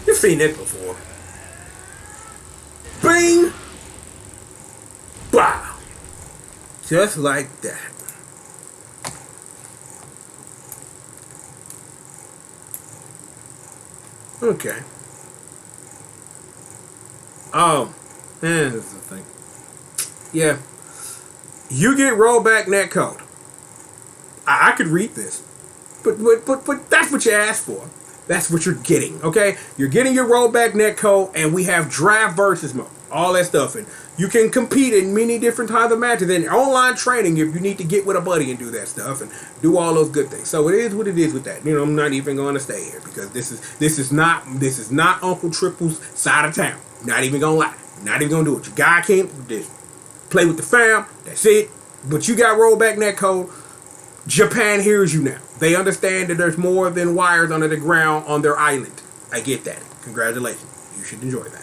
A: You've seen this before. Bing! Wow! Just like that. Okay. Oh, this is the thing. Yeah. You get rollback netcode. I could read this. But that's what you asked for. That's what you're getting, okay? You're getting your rollback netcode, and we have draft versus mode. All that stuff. And you can compete in many different types of matches. And online training if you need to get with a buddy and do that stuff and do all those good things. So it is what it is with that. You know, I'm not even going to stay here because this is not Uncle Triple's side of town. Not even gonna lie. Not even gonna do it. Your guy can't just play with the fam. That's it. But you got rollback netcode. Japan hears you now. They understand that there's more than wires under the ground on their island. I get that. Congratulations. You should enjoy that.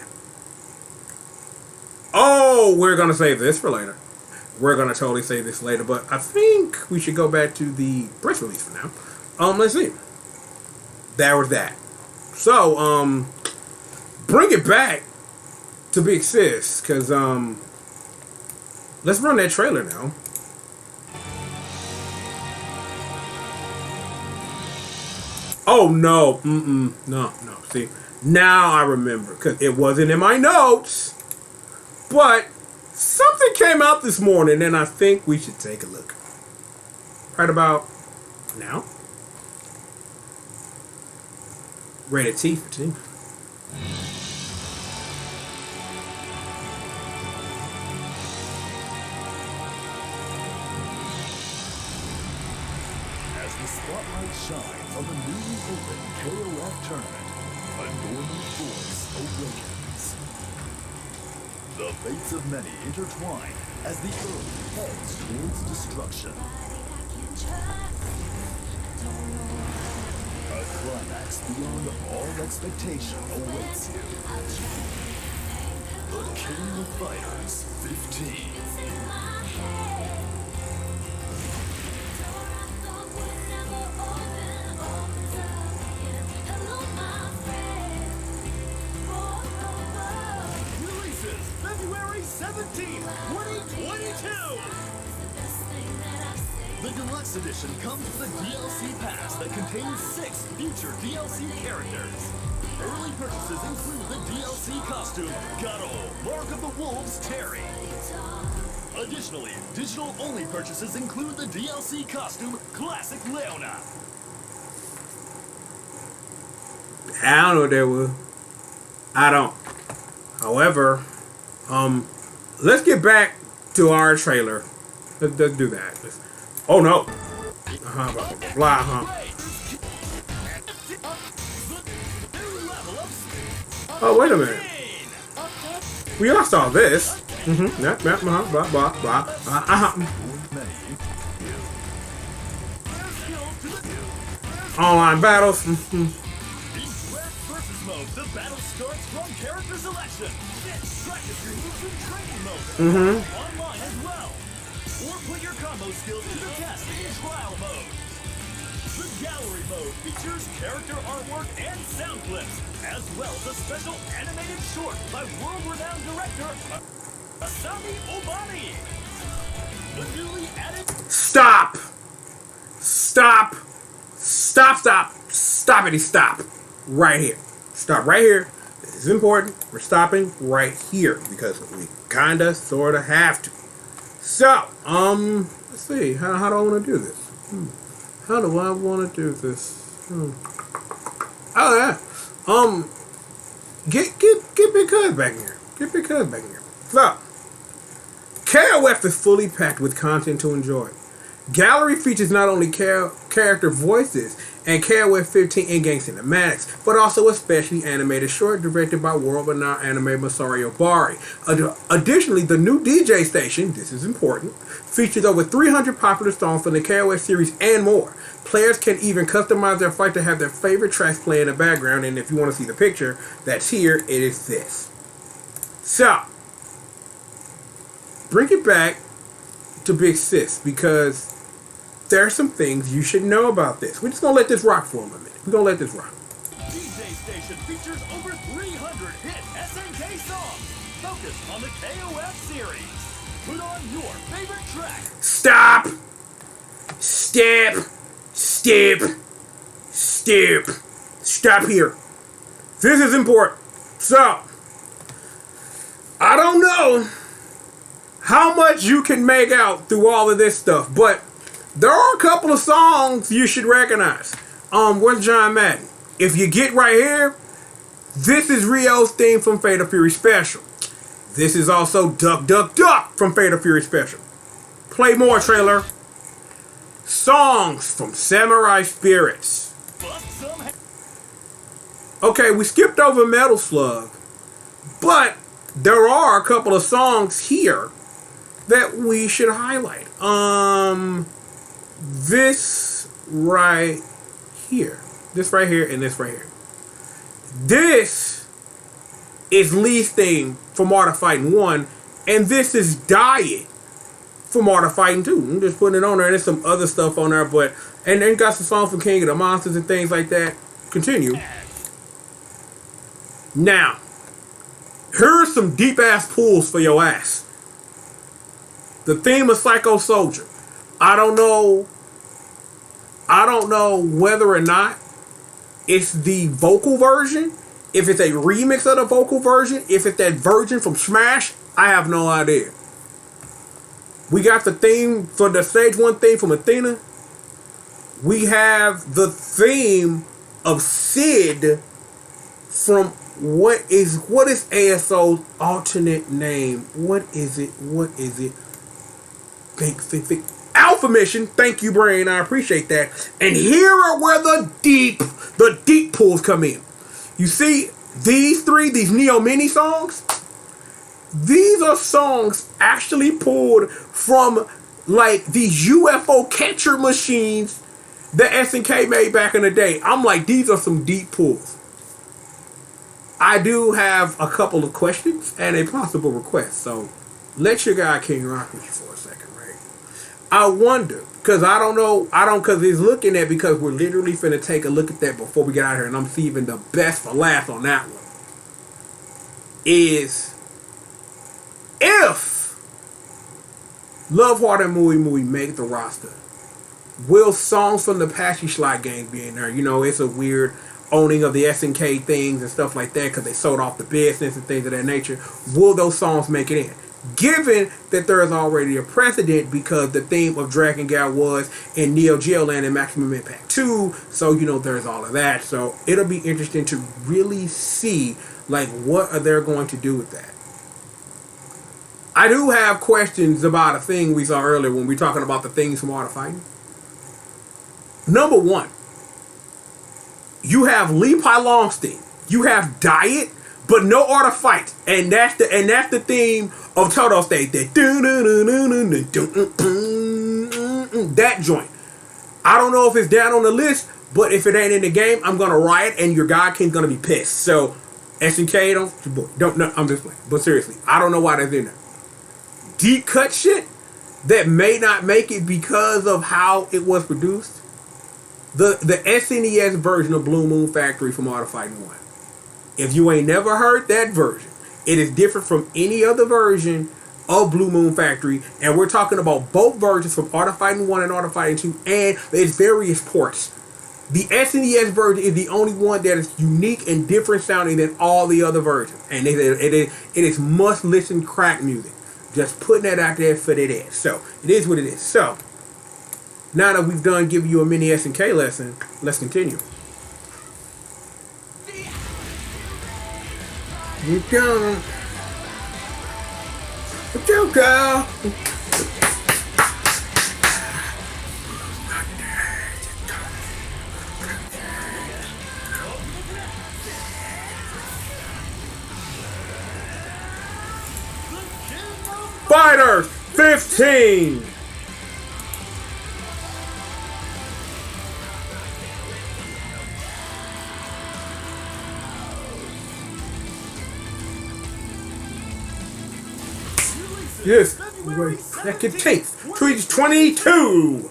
A: Oh, we're going to save this for later. We're going to totally save this later, but I think we should go back to the press release for now. Let's see. That was that. So, bring it back to Big Sis, because, let's run that trailer now. Oh, no. No. See, now I remember, because it wasn't in my notes. But something came out this morning, and I think we should take a look. Right about now. Rated T for T.
B: As the spotlight shines on the newly opened KOF tournament, a dormant force awakens. The fates of many intertwine as the Earth heads towards destruction. A climax beyond all expectation awaits you. The King of Fighters 15. February 17th, 2022! The Deluxe Edition comes with a DLC pass that contains 6 future DLC characters. Early purchases include the DLC costume, God-O, Mark of the Wolves Terry. Additionally, digital-only purchases include the DLC costume, Classic Leona.
A: I don't know what that was. I don't. However, let's get back to our trailer. Let's do that. Oh no. Blah, blah, blah, blah,
B: New level of speed.
A: Oh, wait a minute.
B: Pain.
A: We all saw this. Yeah, blah, blah, blah, blah, blah. Online battles.
B: In Draft versus mode, the battle starts from character selection. Then practice your moves in training mode. Online as well. Or put your combo skills to the test in trial mode. The gallery mode features character artwork and sound clips, as well as a special animated short by world-renowned director Asami Obani. The newly added
A: Stop. Stop. Stop, stop. Stoppity stop. Right here. Stop right here. This is important. We're stopping right here because we kinda sorta have to. So, let's see. How do I wanna do this? How do I wanna do this? Oh yeah. Get Big Cuz back in here. Get Big Cuz back in here. So, KOF is fully packed with content to enjoy. Gallery features not only character voices and KOF 15 in-game cinematics, but also a specially animated short directed by world-renowned animator Masaru Obari. Additionally, the new DJ station, this is important, features over 300 popular songs from the KOF series and more. Players can even customize their fight to have their favorite tracks play in the background, and if you want to see the picture that's here, it is this. So, bring it back to Big Sis, because there are some things you should know about this. We're just going to let this rock for a minute. We're going to let this rock.
B: DJ station features over 300 hit SNK songs focused on the KOF series. Put on your favorite track.
A: Stop! Step! Step! Step! Stop here. This is important. So, I don't know how much you can make out through all of this stuff, but there are a couple of songs you should recognize. Where's John Madden? If you get right here, this is Rio's theme from Fatal Fury Special. This is also Duck Duck Duck from Fatal Fury Special. Play more, trailer. Songs from Samurai Spirits. Okay, we skipped over Metal Slug, but there are a couple of songs here that we should highlight. This right here. This right here and this right here. This is Lee's theme from Art of Fighting 1, and this is Diet from Art of Fighting 2. I'm just putting it on there, and there's some other stuff on there, but and then got some songs from King of the Monsters and things like that. Continue. Now, here's some deep ass pulls for your ass. The theme of Psycho Soldier. I don't know whether or not it's the vocal version, if it's a remix of the vocal version, if it's that version from Smash, I have no idea. We got the theme for the Stage 1 theme from Athena. We have the theme of Sid from what is ASO's alternate name? What is it? Think. Alpha Mission. Thank you, Brain. I appreciate that. And here are where the deep pulls come in. You see, these Neo Mini songs, these are songs actually pulled from like these UFO catcher machines that SNK made back in the day. I'm like, these are some deep pulls. I do have a couple of questions and a possible request, so let your guy King rock with you for a second, right? I wonder, because because he's looking at, because we're literally finna take a look at that before we get out here, and I'm saving the best for last on that one. Is if Love Heart and Mui Mui make the roster, will songs from the Apache Slot game be in there? You know, it's a weird owning of the SNK things and stuff like that because they sold off the business and things of that nature. Will those songs make it in? Given that there is already a precedent, because the theme of Dragon Gal was in Neo Geo Land and Maximum Impact 2, so you know there's all of that. So it'll be interesting to really see like what are they going to do with that. I do have questions about a thing we saw earlier when we were talking about the things from Art of Fighting. Number one, you have Lee Longstein. You have Diet, but no order fights, and that's the theme of Toto State. That joint. I don't know if it's down on the list, but if it ain't in the game, I'm gonna riot, and your guy King's gonna be pissed. So SNK, don't no, I'm just playing. But seriously, I don't know why that's in there. Deep cut shit that may not make it because of how it was produced. The SNES version of Blue Moon Factory from Art of Fighting 1. If you ain't never heard that version, it is different from any other version of Blue Moon Factory, and we're talking about both versions from Art of Fighting 1 and Art of Fighting 2, and its various ports. The SNES version is the only one that is unique and different sounding than all the other versions, and it is must-listen crack music. Just putting that out there for that ass. So, it is what it is. So, now that we've done giving you a mini SNK lesson, let's continue. You go. You go. Fighter 15. Yes, second taste. 22.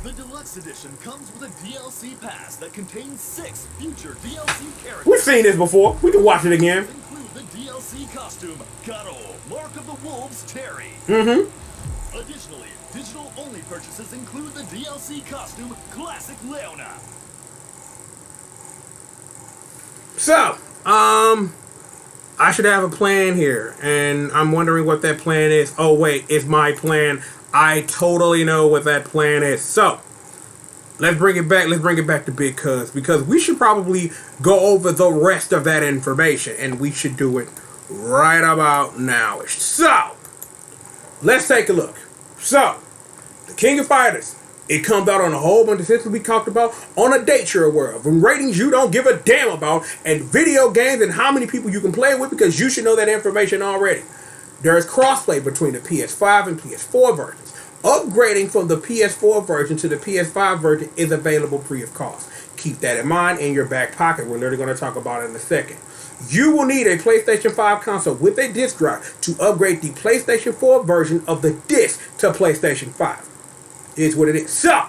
B: The deluxe edition comes with a DLC pass that contains 6 future DLC characters.
A: We've seen this before. We can watch it again.
B: Include the DLC costume, Garo, Mark of the Wolves, Terry. Additionally, digital-only purchases include the DLC costume, Classic Leona.
A: So, I should have a plan here, and I'm wondering what that plan is. Oh wait, it's my plan. I totally know what that plan is. So, let's bring it back. Let's bring it back to Big Cuz, because we should probably go over the rest of that information, and we should do it right about nowish. So, let's take a look. So, the King of Fighters. It comes out on a whole bunch of systems we talked about on a date you're aware of, and ratings you don't give a damn about, and video games and how many people you can play with, because you should know that information already. There is crossplay between the PS5 and PS4 versions. Upgrading from the PS4 version to the PS5 version is available free of cost. Keep that in mind in your back pocket. We're literally going to talk about it in a second. You will need a PlayStation 5 console with a disc drive to upgrade the PlayStation 4 version of the disc to PlayStation 5. Is what it is. So,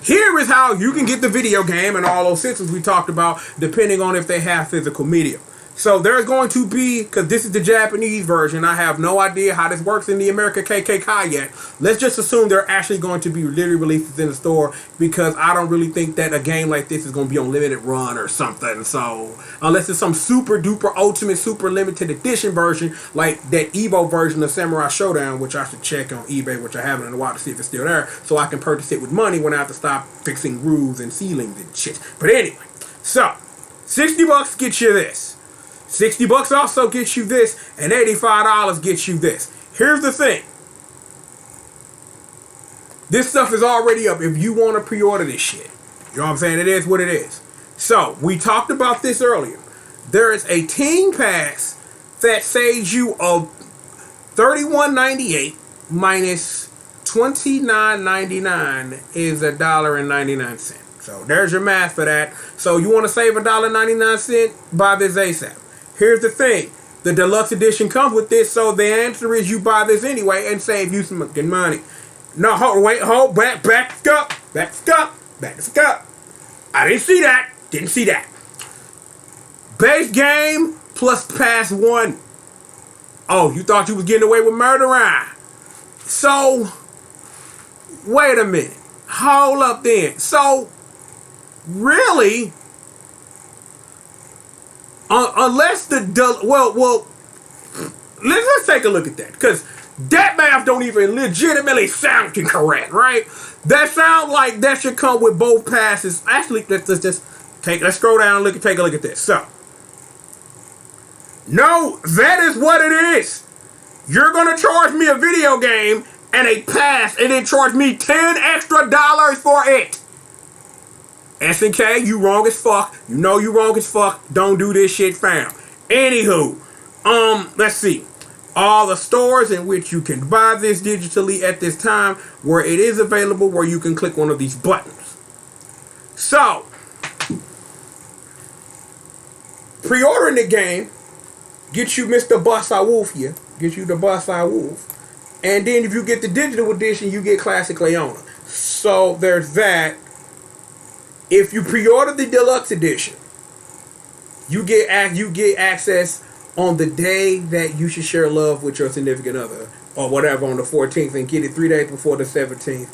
A: here is how you can get the video game and all those systems we talked about, depending on if they have physical media. So, there's going to be, because this is the Japanese version, I have no idea how this works in the America KKK yet. Let's just assume they're actually going to be literally released in the store, because I don't really think that a game like this is going to be on limited run or something. So, unless it's some super duper ultimate super limited edition version, like that Evo version of Samurai Showdown, which I should check on eBay, which I haven't in a while to see if it's still there, so I can purchase it with money when I have to stop fixing roofs and ceilings and shit. But anyway, so, $60 gets you this. $60 also gets you this, and $85 gets you this. Here's the thing. This stuff is already up if you want to pre-order this shit. You know what I'm saying? It is what it is. So, we talked about this earlier. There is a Team Pass that saves you of $31.98 minus $29.99 is $1.99. So, there's your math for that. So, you want to save $1.99? Buy this ASAP. Here's the thing. The deluxe edition comes with this, so the answer is you buy this anyway and save you some fucking money. No, hold, back up. I didn't see that. Base game plus pass 1. Oh, you thought you was getting away with murdering. So, wait a minute. Hold up then. So, really... unless let's take a look at that, because that math don't even legitimately sound correct, right? That sounds like that should come with both passes. Actually, let's scroll down and take a look at this. So, no, that is what it is. You're gonna charge me a video game and a pass, and then charge me $10 extra for it. SNK, you wrong as fuck. You know you wrong as fuck. Don't do this shit, fam. Anywho, let's see. All the stores in which you can buy this digitally at this time, where it is available, where you can click one of these buttons. So, pre-ordering the game get you Mr. Bossa Wolf here. Get you the Bossa Wolf. And then if you get the digital edition, you get Classic Leona. So there's that. If you pre-order the deluxe edition, you get access on the day that you should share love with your significant other or whatever on the 14th, and get it 3 days before the 17th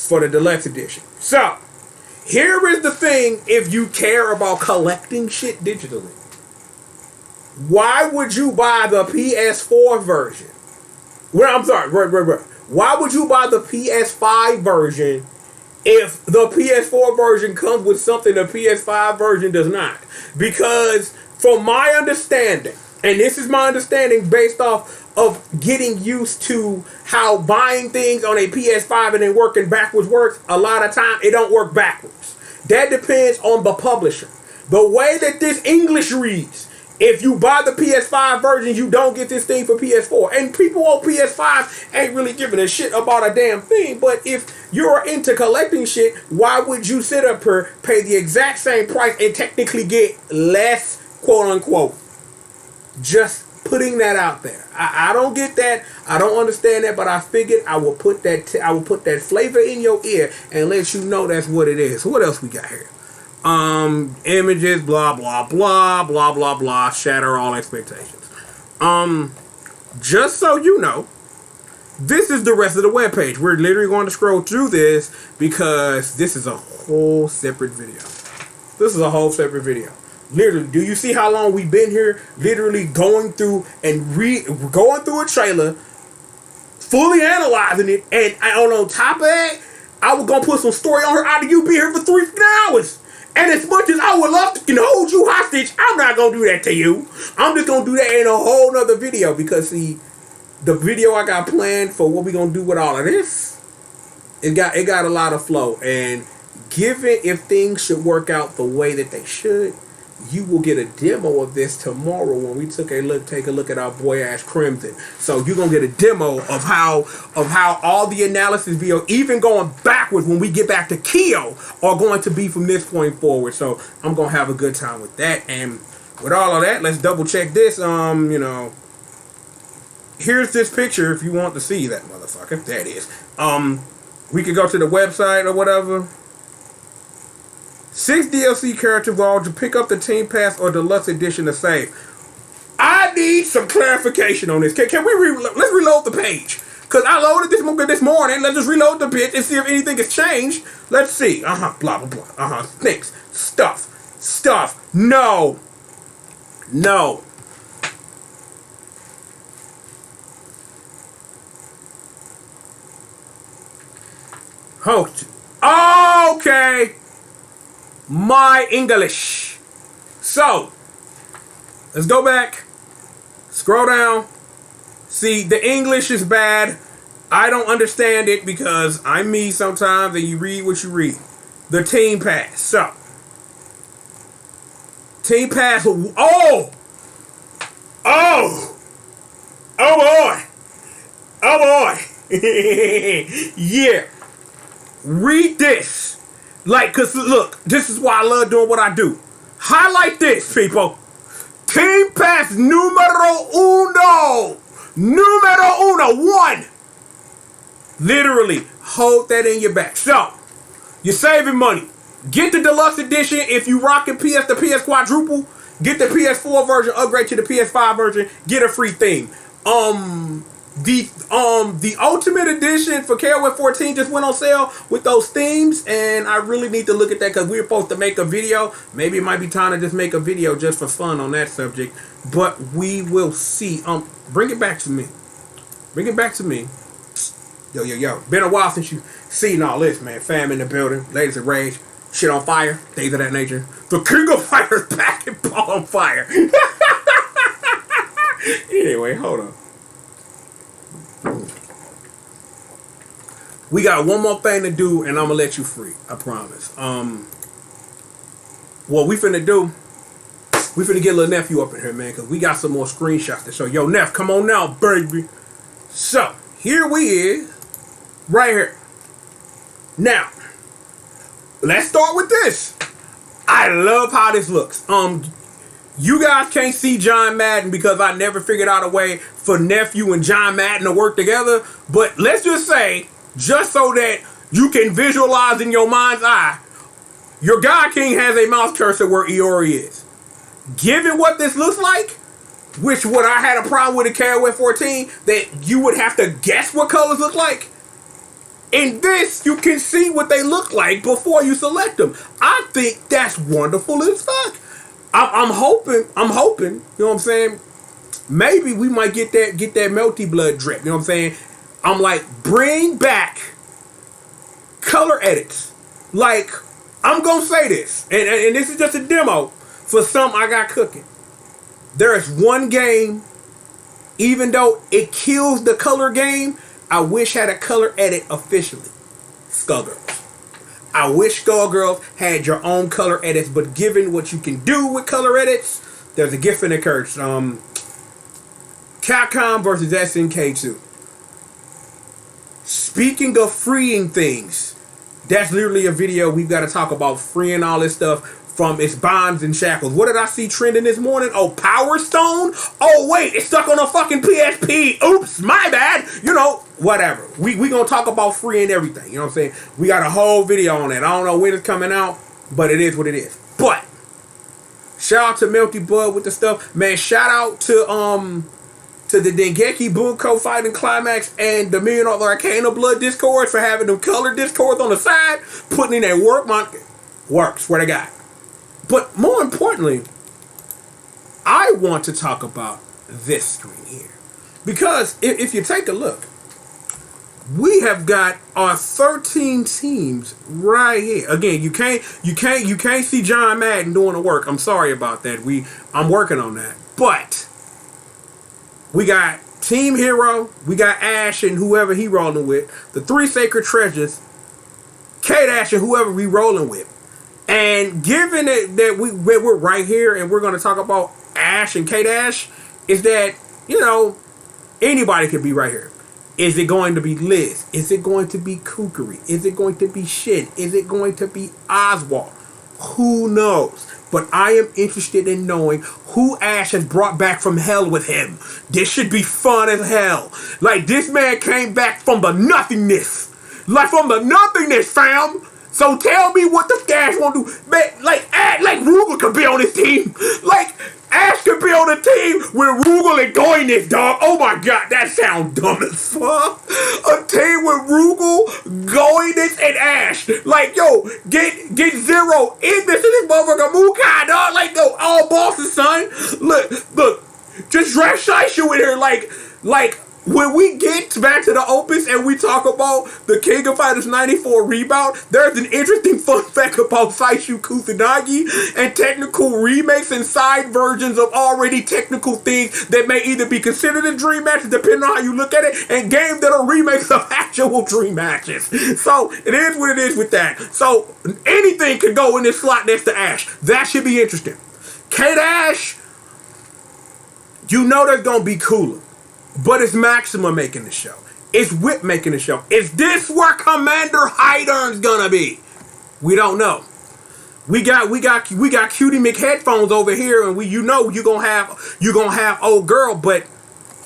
A: for the deluxe edition. So here is the thing: if you care about collecting shit digitally, why would you buy the PS4 version? Well, I'm sorry. Why would you buy the PS5 version if the PS4 version comes with something the PS5 version does not? Because from my understanding, and this is my understanding based off of getting used to how buying things on a PS5 and then working backwards works, a lot of time it don't work backwards. That depends on the publisher. The way that this English reads, if you buy the PS5 version, you don't get this thing for PS4. And people on PS5 ain't really giving a shit about a damn thing. But if you're into collecting shit, why would you sit up here, pay the exact same price, and technically get less, quote unquote? Just putting that out there. I don't get that. I don't understand that. But I figured I will put that flavor in your ear and let you know that's what it is. What else we got here? Images, blah, blah, blah, blah, blah, blah, shatter all expectations. Just so you know, this is the rest of the webpage. We're literally going to scroll through this because this is a whole separate video. This is a whole separate video. Literally, do you see how long we've been here? Literally going through and going through a trailer, fully analyzing it, and on top of that, I was gonna put some story on her. How do you be here for 3 hours? And as much as I would love to hold you hostage, I'm not going to do that to you. I'm just going to do that in a whole nother video. Because, see, the video I got planned for what we're going to do with all of this, it got a lot of flow. And given if things should work out the way that they should, you will get a demo of this tomorrow when we take a look at our boy Ash Crimson. So you're gonna get a demo of how all the analysis video, even going backwards when we get back to Kyo, are going to be from this point forward. So I'm gonna have a good time with that. And with all of that, let's double check this. Here's this picture if you want to see that motherfucker. There it is. We could go to the website or whatever. 6 DLC characters all to pick up the Team Pass or Deluxe Edition to save. I need some clarification on this. Can we let's reload the page? Because I loaded this morning. Let's just reload the bitch and see if anything has changed. Let's see. Blah, blah, blah. Things. Stuff. No. Host. Okay. My English. So, let's go back. Scroll down. See, the English is bad. I don't understand it because I'm me sometimes and you read what you read. The Team Pass. So, Team Pass. Oh boy. Yeah. Read this. Like, cause look, this is why I love doing what I do. Highlight this, people. Team Pass numero uno. Numero uno. 1. Literally, hold that in your back. So, you're saving money. Get the deluxe edition if you rocking the PS quadruple. Get the PS4 version, upgrade to the PS5 version, get a free theme. The Ultimate Edition for KOF 14 just went on sale with those themes, and I really need to look at that because we were supposed to make a video. Maybe it might be time to just make a video just for fun on that subject, but we will see. Bring it back to me. Yo. Been a while since you seen all this, man. Fam in the building, ladies of rage, shit on fire, things of that nature. The King of Fighters back and ball on fire. Anyway, hold on. We got one more thing to do, and I'm gonna let you free. I promise. What we finna do? We finna get little nephew up in here, man, because we got some more screenshots to show. Yo, Neff, come on now, baby. So here we is, right here. Now, let's start with this. I love how this looks. You guys can't see John Madden because I never figured out a way for Nephew and John Madden to work together. But let's just say, just so that you can visualize in your mind's eye, your God King has a mouse cursor where Iori is. Given what this looks like, which what I had a problem with in KOF 14, that you would have to guess what colors look like. In this, you can see what they look like before you select them. I think that's wonderful as fuck. I'm hoping, you know what I'm saying? Maybe we might get that melty blood drip, you know what I'm saying? I'm like, bring back color edits. Like, I'm gonna say this, and this is just a demo for something I got cooking. There is one game, even though it kills the color game, I wish had a color edit officially. Skullgirls. I wish Skullgirls had your own color edits, but given what you can do with color edits, there's a gift and a curse. Capcom versus SNK2. Speaking of freeing things, that's literally a video we've got to talk about, freeing all this stuff from its bonds and shackles. What did I see trending this morning? Oh, Power Stone? Oh, wait, it's stuck on a fucking PSP. Oops, my bad. You know, whatever. We gonna talk about freeing everything. You know what I'm saying? We got a whole video on that. I don't know when it's coming out, but it is what it is. But shout out to Melty Bud with the stuff. Man, shout out to the Dengeki Bunko Fighting Climax and the $1 Million Arcana Blood Discord for having them color discords on the side, putting in that work. Work, swear to God. But more importantly, I want to talk about this screen here. Because if you take a look, we have got our 13 teams right here. Again, you can't see John Madden doing the work. I'm sorry about that. I'm working on that. But we got Team Hero, we got Ash and whoever he rolling with, the 3 Sacred Treasures, K-Dash and whoever we rolling with. And given that we're right here and we're going to talk about Ash and K-Dash, is that, you know, anybody could be right here. Is it going to be Liz? Is it going to be Kukuri? Is it going to be Shin? Is it going to be Oswald? Who knows? But I am interested in knowing who Ash has brought back from hell with him. This should be fun as hell. Like, this man came back from the nothingness. Like, from the nothingness, fam. So tell me what the Ash want to do. Man, like Rugal could be on this team. Like, Ash could be on the team with Rugal and Goiness, dog. Oh my God, that sounds dumb as fuck. A team with Rugal, Goiness, and Ash. Like, yo, get Zero in this motherfucker Mukai, dog. Like, yo, all bosses, son. Look, just drag Shaishu in here, like. When we get back to the Opus and we talk about the King of Fighters 94 rebound, there's an interesting fun fact about Saishu Kusanagi and technical remakes and side versions of already technical things that may either be considered a dream matches, depending on how you look at it, and games that are remakes of actual dream matches. So it is what it is with that. So anything could go in this slot next to Ash. That should be interesting. K-Dash, you know there's going to be cooler. But it's Maxima making the show. It's Whip making the show. Is this where Commander Hydern's gonna be? We don't know. We got Cutie McHeadphones over here, and you gonna have old girl, but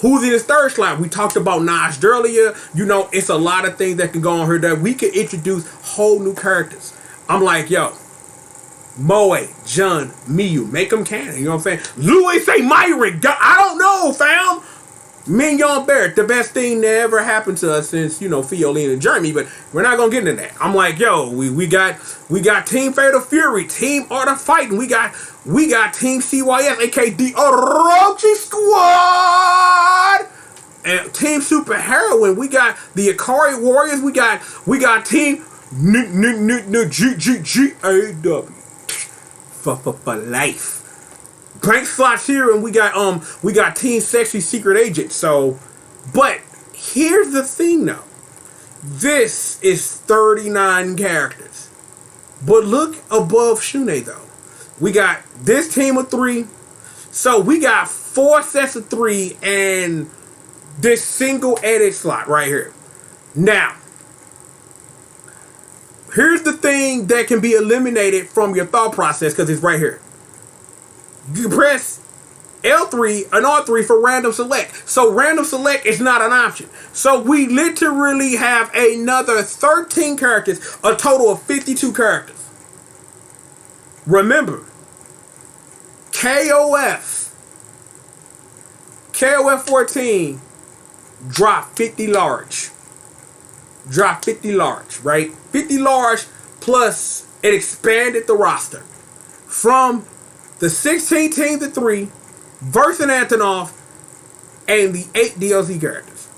A: who's in his third slot? We talked about Nash earlier. You know, it's a lot of things that can go on here that we can introduce whole new characters. I'm like, yo, Moe, Jun, Miyu, make them canon. You know what I'm saying? Louis say Myrick. I don't know, fam. Mignon Barrett, the best thing that ever happened to us since, you know, Fiolina and Jeremy, but we're not gonna get into that. I'm like, yo, we got Team Fatal Fury, Team Art of Fighting, we got Team CYS, aka the Orochi Squad, and Team Super Heroine, we got the Akari Warriors, we got Team GGGAW for life. Blank slots here, and we got Team Sexy Secret Agent. So, but here's the thing though. This is 39 characters. But look above Shun'ei though. We got this team of 3. So we got 4 sets of 3 and this single edit slot right here. Now, here's the thing that can be eliminated from your thought process because it's right here. You press L3 and R3 for random select. So random select is not an option. So we literally have another 13 characters, a total of 52 characters. Remember, KOF 14 drop 50 large. Drop 50 large, right? 50 large plus it expanded the roster from the 16 teams to 3 versus Antonov and the 8 DLC characters.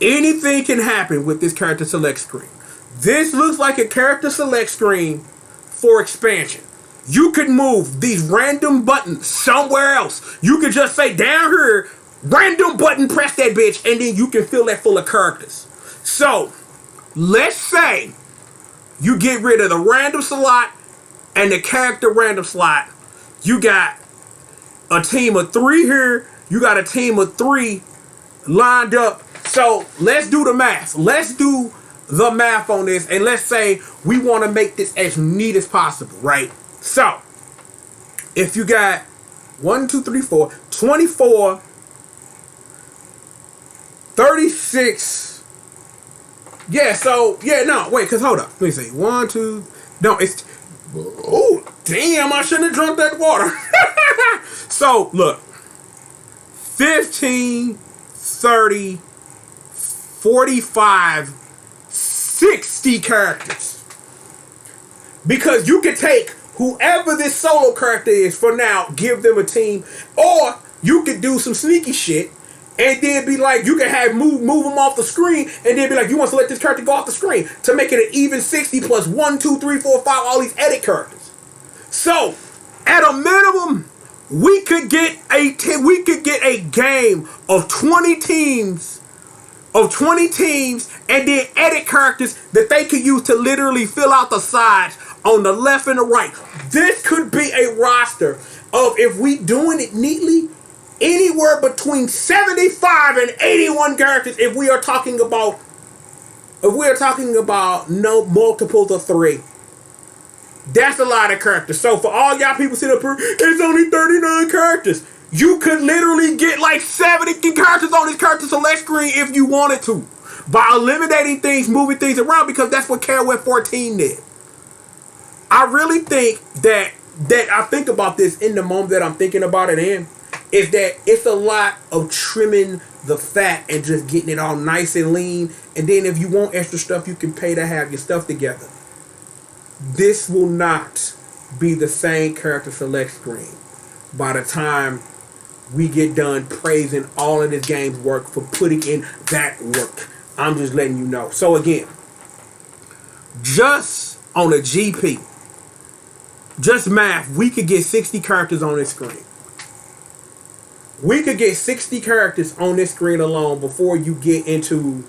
A: Anything can happen with this character select screen. This looks like a character select screen for expansion. You could move these random buttons somewhere else. You could just say down here, random button, press that bitch, and then you can fill that full of characters. So, let's say you get rid of the random slot and the character random slot. You got a team of 3 here. You got a team of 3 lined up. So, let's do the math. Let's do the math on this, and let's say we want to make this as neat as possible, right? So, if you got 1, 2, 3, 4, 24, 36. Yeah, so, yeah, no, wait, because hold up. Let me see. 1, 2, no, it's, oh, damn, I shouldn't have drunk that water. So, look, 15, 30, 45, 60 characters. Because you can take whoever this solo character is for now, give them a team, or you could do some sneaky shit and then be like, you can have move them off the screen and then be like, you want to let this character go off the screen to make it an even 60 plus 1, 2, 3, 4, 5, all these edit characters. So, at a minimum, we could get a game of 20 teams and then edit characters that they could use to literally fill out the sides on the left and the right. This could be a roster of, if we doing it neatly, anywhere between 75 and 81 characters if we are talking about no multiples of 3. That's a lot of characters. So for all y'all people sitting up here, it's only 39 characters. You could literally get like 70 characters on this character select screen if you wanted to. By eliminating things, moving things around, because that's what KOF 14 did. I really think that I think about this in the moment that I'm thinking about it in, is that it's a lot of trimming the fat and just getting it all nice and lean. And then if you want extra stuff, you can pay to have your stuff together. This will not be the same character select screen by the time we get done praising all of this game's work for putting in that work. I'm just letting you know. So again, just on a GP, just math, we could get 60 characters on this screen. We could get 60 characters on this screen alone before you get into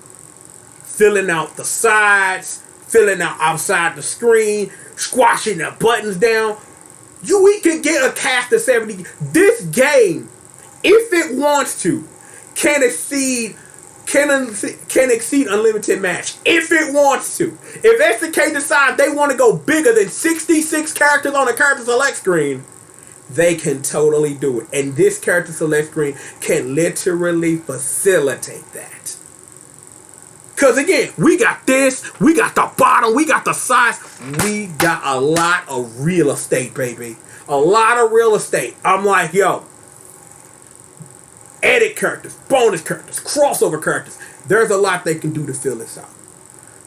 A: filling out the sides, filling out outside the screen, squashing the buttons down. We could get a cast of 70. This game, if it wants to, can exceed unlimited match. If it wants to. If SDK decides they want to go bigger than 66 characters on a character select screen, they can totally do it. And this character select screen can literally facilitate that. Because again, we got this, we got the bottom, we got the sides, we got a lot of real estate, baby. A lot of real estate. I'm like, yo, edit characters, bonus characters, crossover characters. There's a lot they can do to fill this out.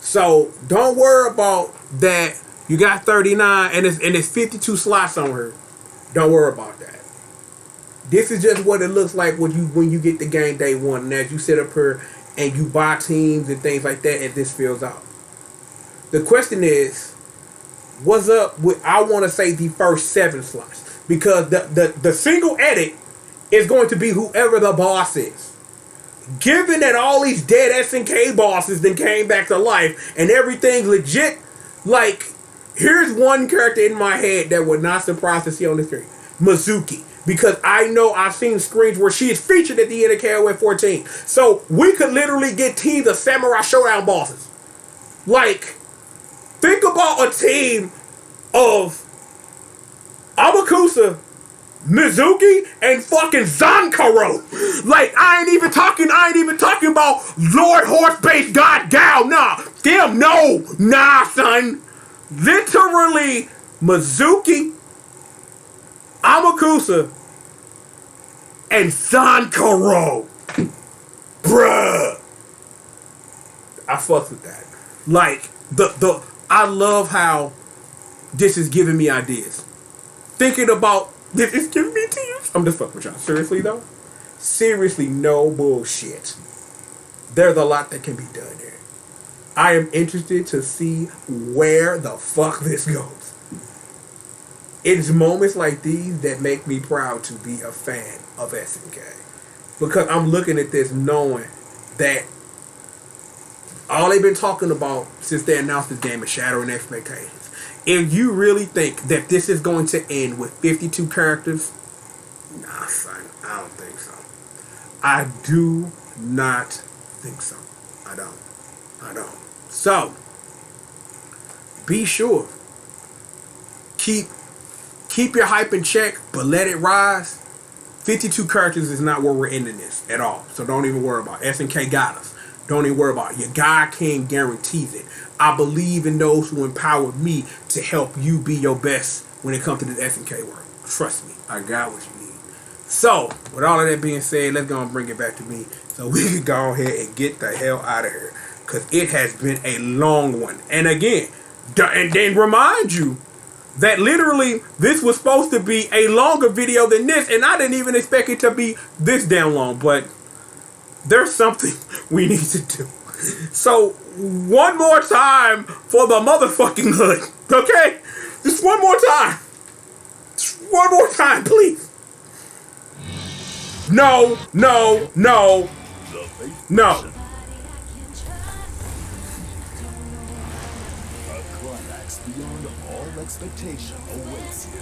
A: So don't worry about that. You got 39 and it's 52 slots on her. Don't worry about that. This is just what it looks like when you get the game day one. And as you sit up here and you buy teams and things like that, and this fills out. The question is, what's up with, I want to say, the first 7 slots? Because the single edit is going to be whoever the boss is. given that all these dead SNK bosses then came back to life and everything's legit, like, here's one character in my head that would not surprise to see on the screen. Mizuki. Because I know I've seen screens where she is featured at the end of KOF 14. So we could literally get teams of Samurai Showdown bosses. Like, think about a team of Amakusa, Mizuki, and fucking Zankaro. Like, I ain't even talking about Lord Horse-based God Gao. Nah. Damn, no. Nah, son. Literally, Mizuki, Amakusa, and Zankaro. Bruh. I fucks with that. Like, I love how this is giving me ideas. Thinking about this is giving me tears. I'm just fucking with y'all. Seriously though? Seriously, no bullshit. There's a lot that can be done there. I am interested to see where the fuck this goes. It's moments like these that make me proud to be a fan of SNK. Because I'm looking at this knowing that all they've been talking about since they announced this game is shattering expectations. If you really think that this is going to end with 52 characters, nah, son, I don't think so. I do not think so. I don't. So, be sure. Keep your hype in check, but let it rise. 52 characters is not where we're ending this at all. So don't even worry about it. SNK got us. Don't even worry about it. Your guy King guarantees it. I believe in those who empower me to help you be your best when it comes to this SNK work. Trust me, I got what you need. So, with all of that being said, let's go and bring it back to me so we can go ahead and get the hell out of here. Because it has been a long one. And again, and then remind you that literally this was supposed to be a longer video than this, and I didn't even expect it to be this damn long, but there's something we need to do. So, one more time for the motherfucking hood, okay? Just one more time. Just one more time, please. No.
B: A climax beyond all expectation awaits you.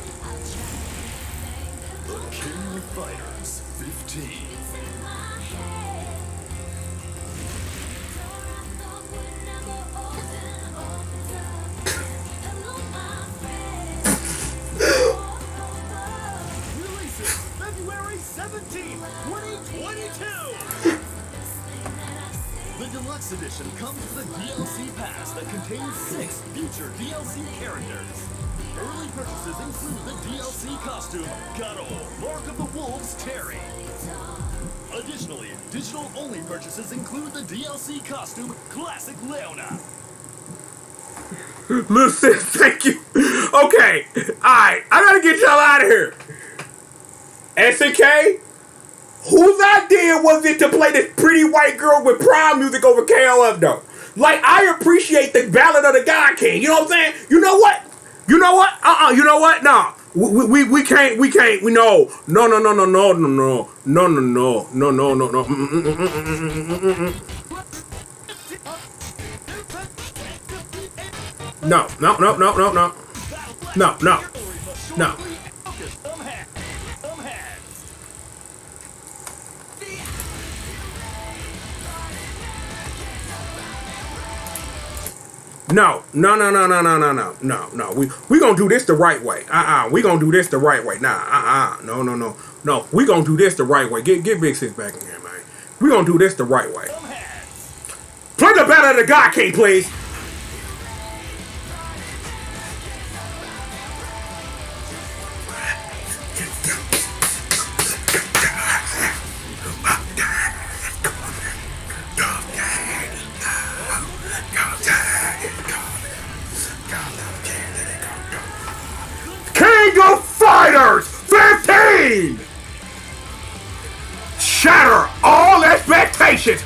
B: The King of Fighters 15. Releases February 17th, 2022. The Deluxe Edition comes with a DLC pass that contains 6 future DLC characters. Early purchases include the DLC costume, Gado, Mark of the Wolves Terry. Additionally, digital-only purchases include the DLC costume, Classic Leona.
A: Listen, thank you. Okay, alright, I gotta get y'all out of here. SNK? Whose idea was it to play this pretty white girl with prom music over KOF though? Like, I appreciate the Ballad of the God King. You know what I'm saying? You know what? You know what? Nah. We can't. No. No. We gonna do this the right way. We gonna do this the right way. No. We gonna do this the right way. Get Big Sis back in here, man. We gonna do this the right way. Play the Battle of the God King, please. King of Fighters 15! Shatter all expectations!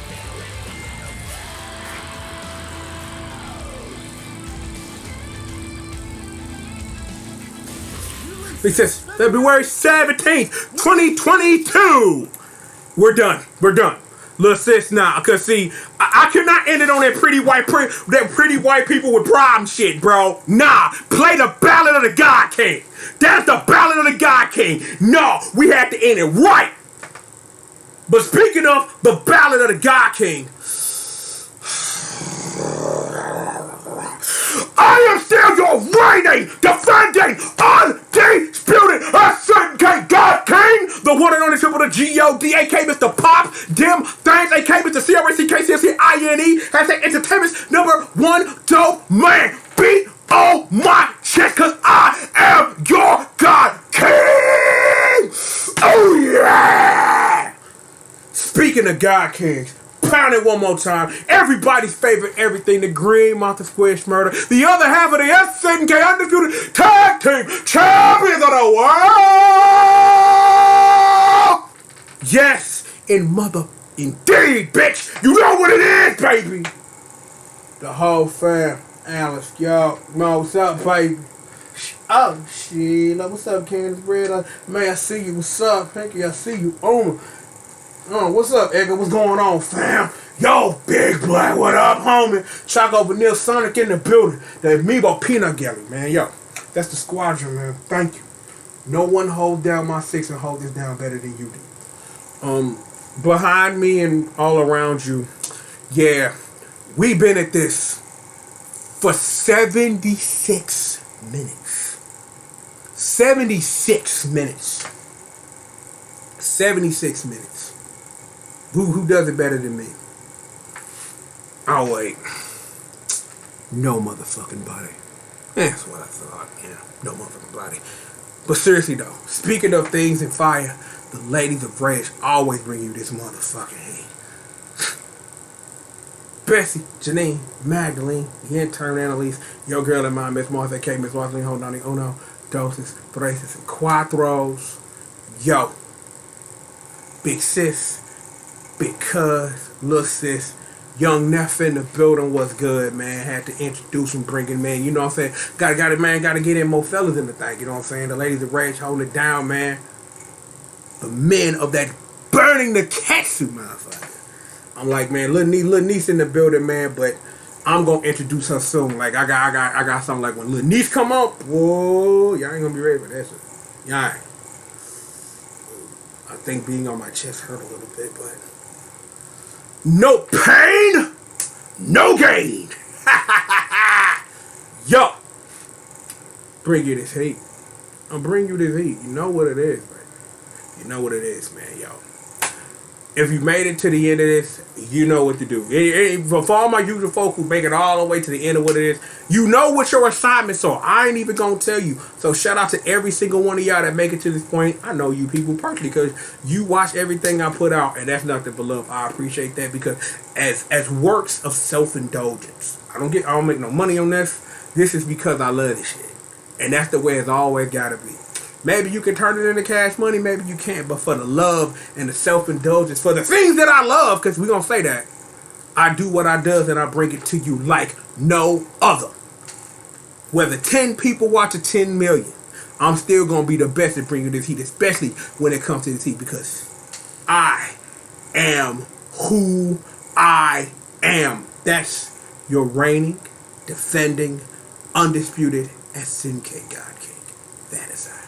A: It says February 17th, 2022! We're done. Look, sis, now, cause see, I cannot end it on that pretty white people with problem shit, bro. Nah, play the Ballad of the God King. That's the Ballad of the God King. No, we had to end it right. But speaking of the Ballad of the God King, I am still your reigning, defending, undisputed SNK God King, the one and only triple the G.O.D, aka Mr. Pop, Dim Things, aka Mr. CRACKCFCINE, hashtag Entertainment's #1 dope man. Beat on my chest, cause I am your God King! Oh yeah! Speaking of God Kings, pound it one more time. Everybody's favorite everything, the Green Monster Squish Murder, the other half of the SNK Undisputed Tag Team Champions of the World! Yes, indeed, bitch! You know what it is, baby! The whole fam, Alice, yo, what's up, baby? Oh, shit, what's up, Candace Bread? Man, I see you, what's up, Pinky? I see you, what's up, Edgar? What's going on, fam? Yo, Big Black, what up, homie? Choco Vanille Sonic in the building. The Amiibo Peanut Gallery, man. Yo, that's the squadron, man. Thank you. No one holds down my 6 and hold this down better than you do. Behind me and all around you, yeah, we've been at this for 76 minutes. 76 minutes. 76 minutes. Who does it better than me? Oh, wait. No motherfucking body. That's what I thought. Yeah, no motherfucking body. But seriously, though, speaking of things in fire, the ladies of rage always bring you this motherfucking heat. Bessie, Janine, Magdalene, the intern Annalise, your girl and mine, Miss Martha, K, Miss Marceline, hold on, uno, doses, braces, and cuatros. Yo. Big sis. Big cuz, little sis, young Neff in the building was good, man. Had to introduce him, bring him in. You know what I'm saying? Gotta get in more fellas in the thing. You know what I'm saying? The ladies of rage holding it down, man. The men of that burning the catsuit, motherfucker. I'm like, man, little niece in the building, man. But I'm gonna introduce her soon. Like I got something like when little niece come up. Whoa, y'all ain't gonna be ready for that shit. Y'all ain't. I think being on my chest hurt a little bit, but. No pain, no gain. Yo, bring you this heat. I'll bring you this heat. You know what it is, baby. You know what it is, man, yo. If you made it to the end of this, you know what to do. For all my usual folk who make it all the way to the end of what it is, you know what your assignments are. I ain't even gonna tell you. So shout out to every single one of y'all that make it to this point. I know you people personally because you watch everything I put out, and that's nothing but love. I appreciate that because as works of self-indulgence, I don't make no money on this. This is because I love this shit, and that's the way it's always gotta be. Maybe you can turn it into cash money, maybe you can't, but for the love and the self-indulgence, for the things that I love, because we're going to say that, I do what I does and I bring it to you like no other. Whether 10 people watch or 10 million, I'm still going to be the best at bringing this heat, especially when it comes to this heat, because I am who I am. That's your reigning, defending, undisputed SNK God King. That is I.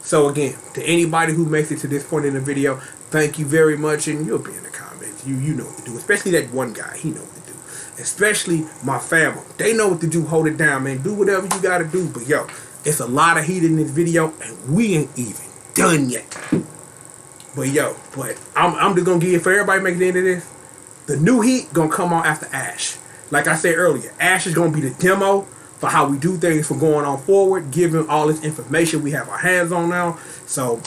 A: So again, to anybody who makes it to this point in the video, thank you very much, and you'll be in the comments. You know what to do, especially that one guy. He know what to do. Especially my family. They know what to do. Hold it down, man. Do whatever you got to do. But yo, it's a lot of heat in this video, and we ain't even done yet. But yo, I'm just gonna give it for everybody making the end of this. The new heat gonna come on after Ash. Like I said earlier, Ash is gonna be the demo for how we do things from going on forward, giving all this information we have our hands on now. So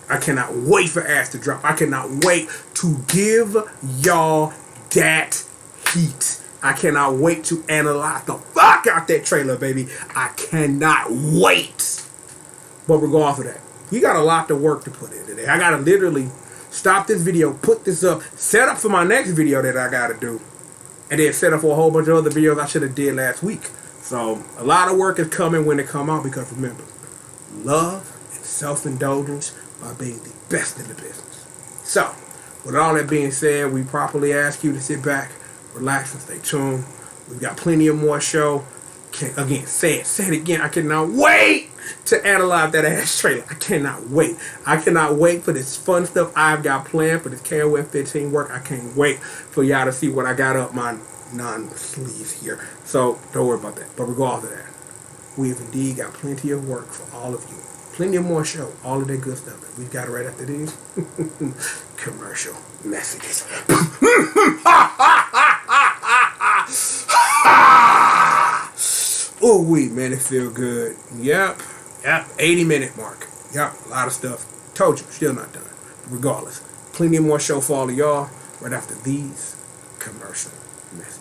A: I cannot wait for Ash to drop. I cannot wait to give y'all that heat. I cannot wait to analyze the fuck out that trailer, baby. I cannot wait. But regardless of that, we got a lot of work to put in today. I gotta literally stop this video, put this up, set up for my next video that I gotta do, and then set up for a whole bunch of other videos I should have did last week. So a lot of work is coming when it come out, because remember, love and self-indulgence by being the best in the business. So With all that being said, we properly ask you to sit back, relax, and stay tuned. We've got plenty of more show. Say it again. I cannot wait to analyze that ass trailer. I cannot wait. I cannot wait for this fun stuff I've got planned for this KOF 15 work. I can't wait for y'all to see what I got up my non-sleeves here. So don't worry about that. But regardless of that, we have indeed got plenty of work for all of you. Plenty of more show. All of that good stuff. We've got it right after these commercial messages. Oh, wait, man, it feel good. Yep, 80-minute mark. Yep, a lot of stuff. Told you, still not done. Regardless, plenty more show for all of y'all right after these commercial messages.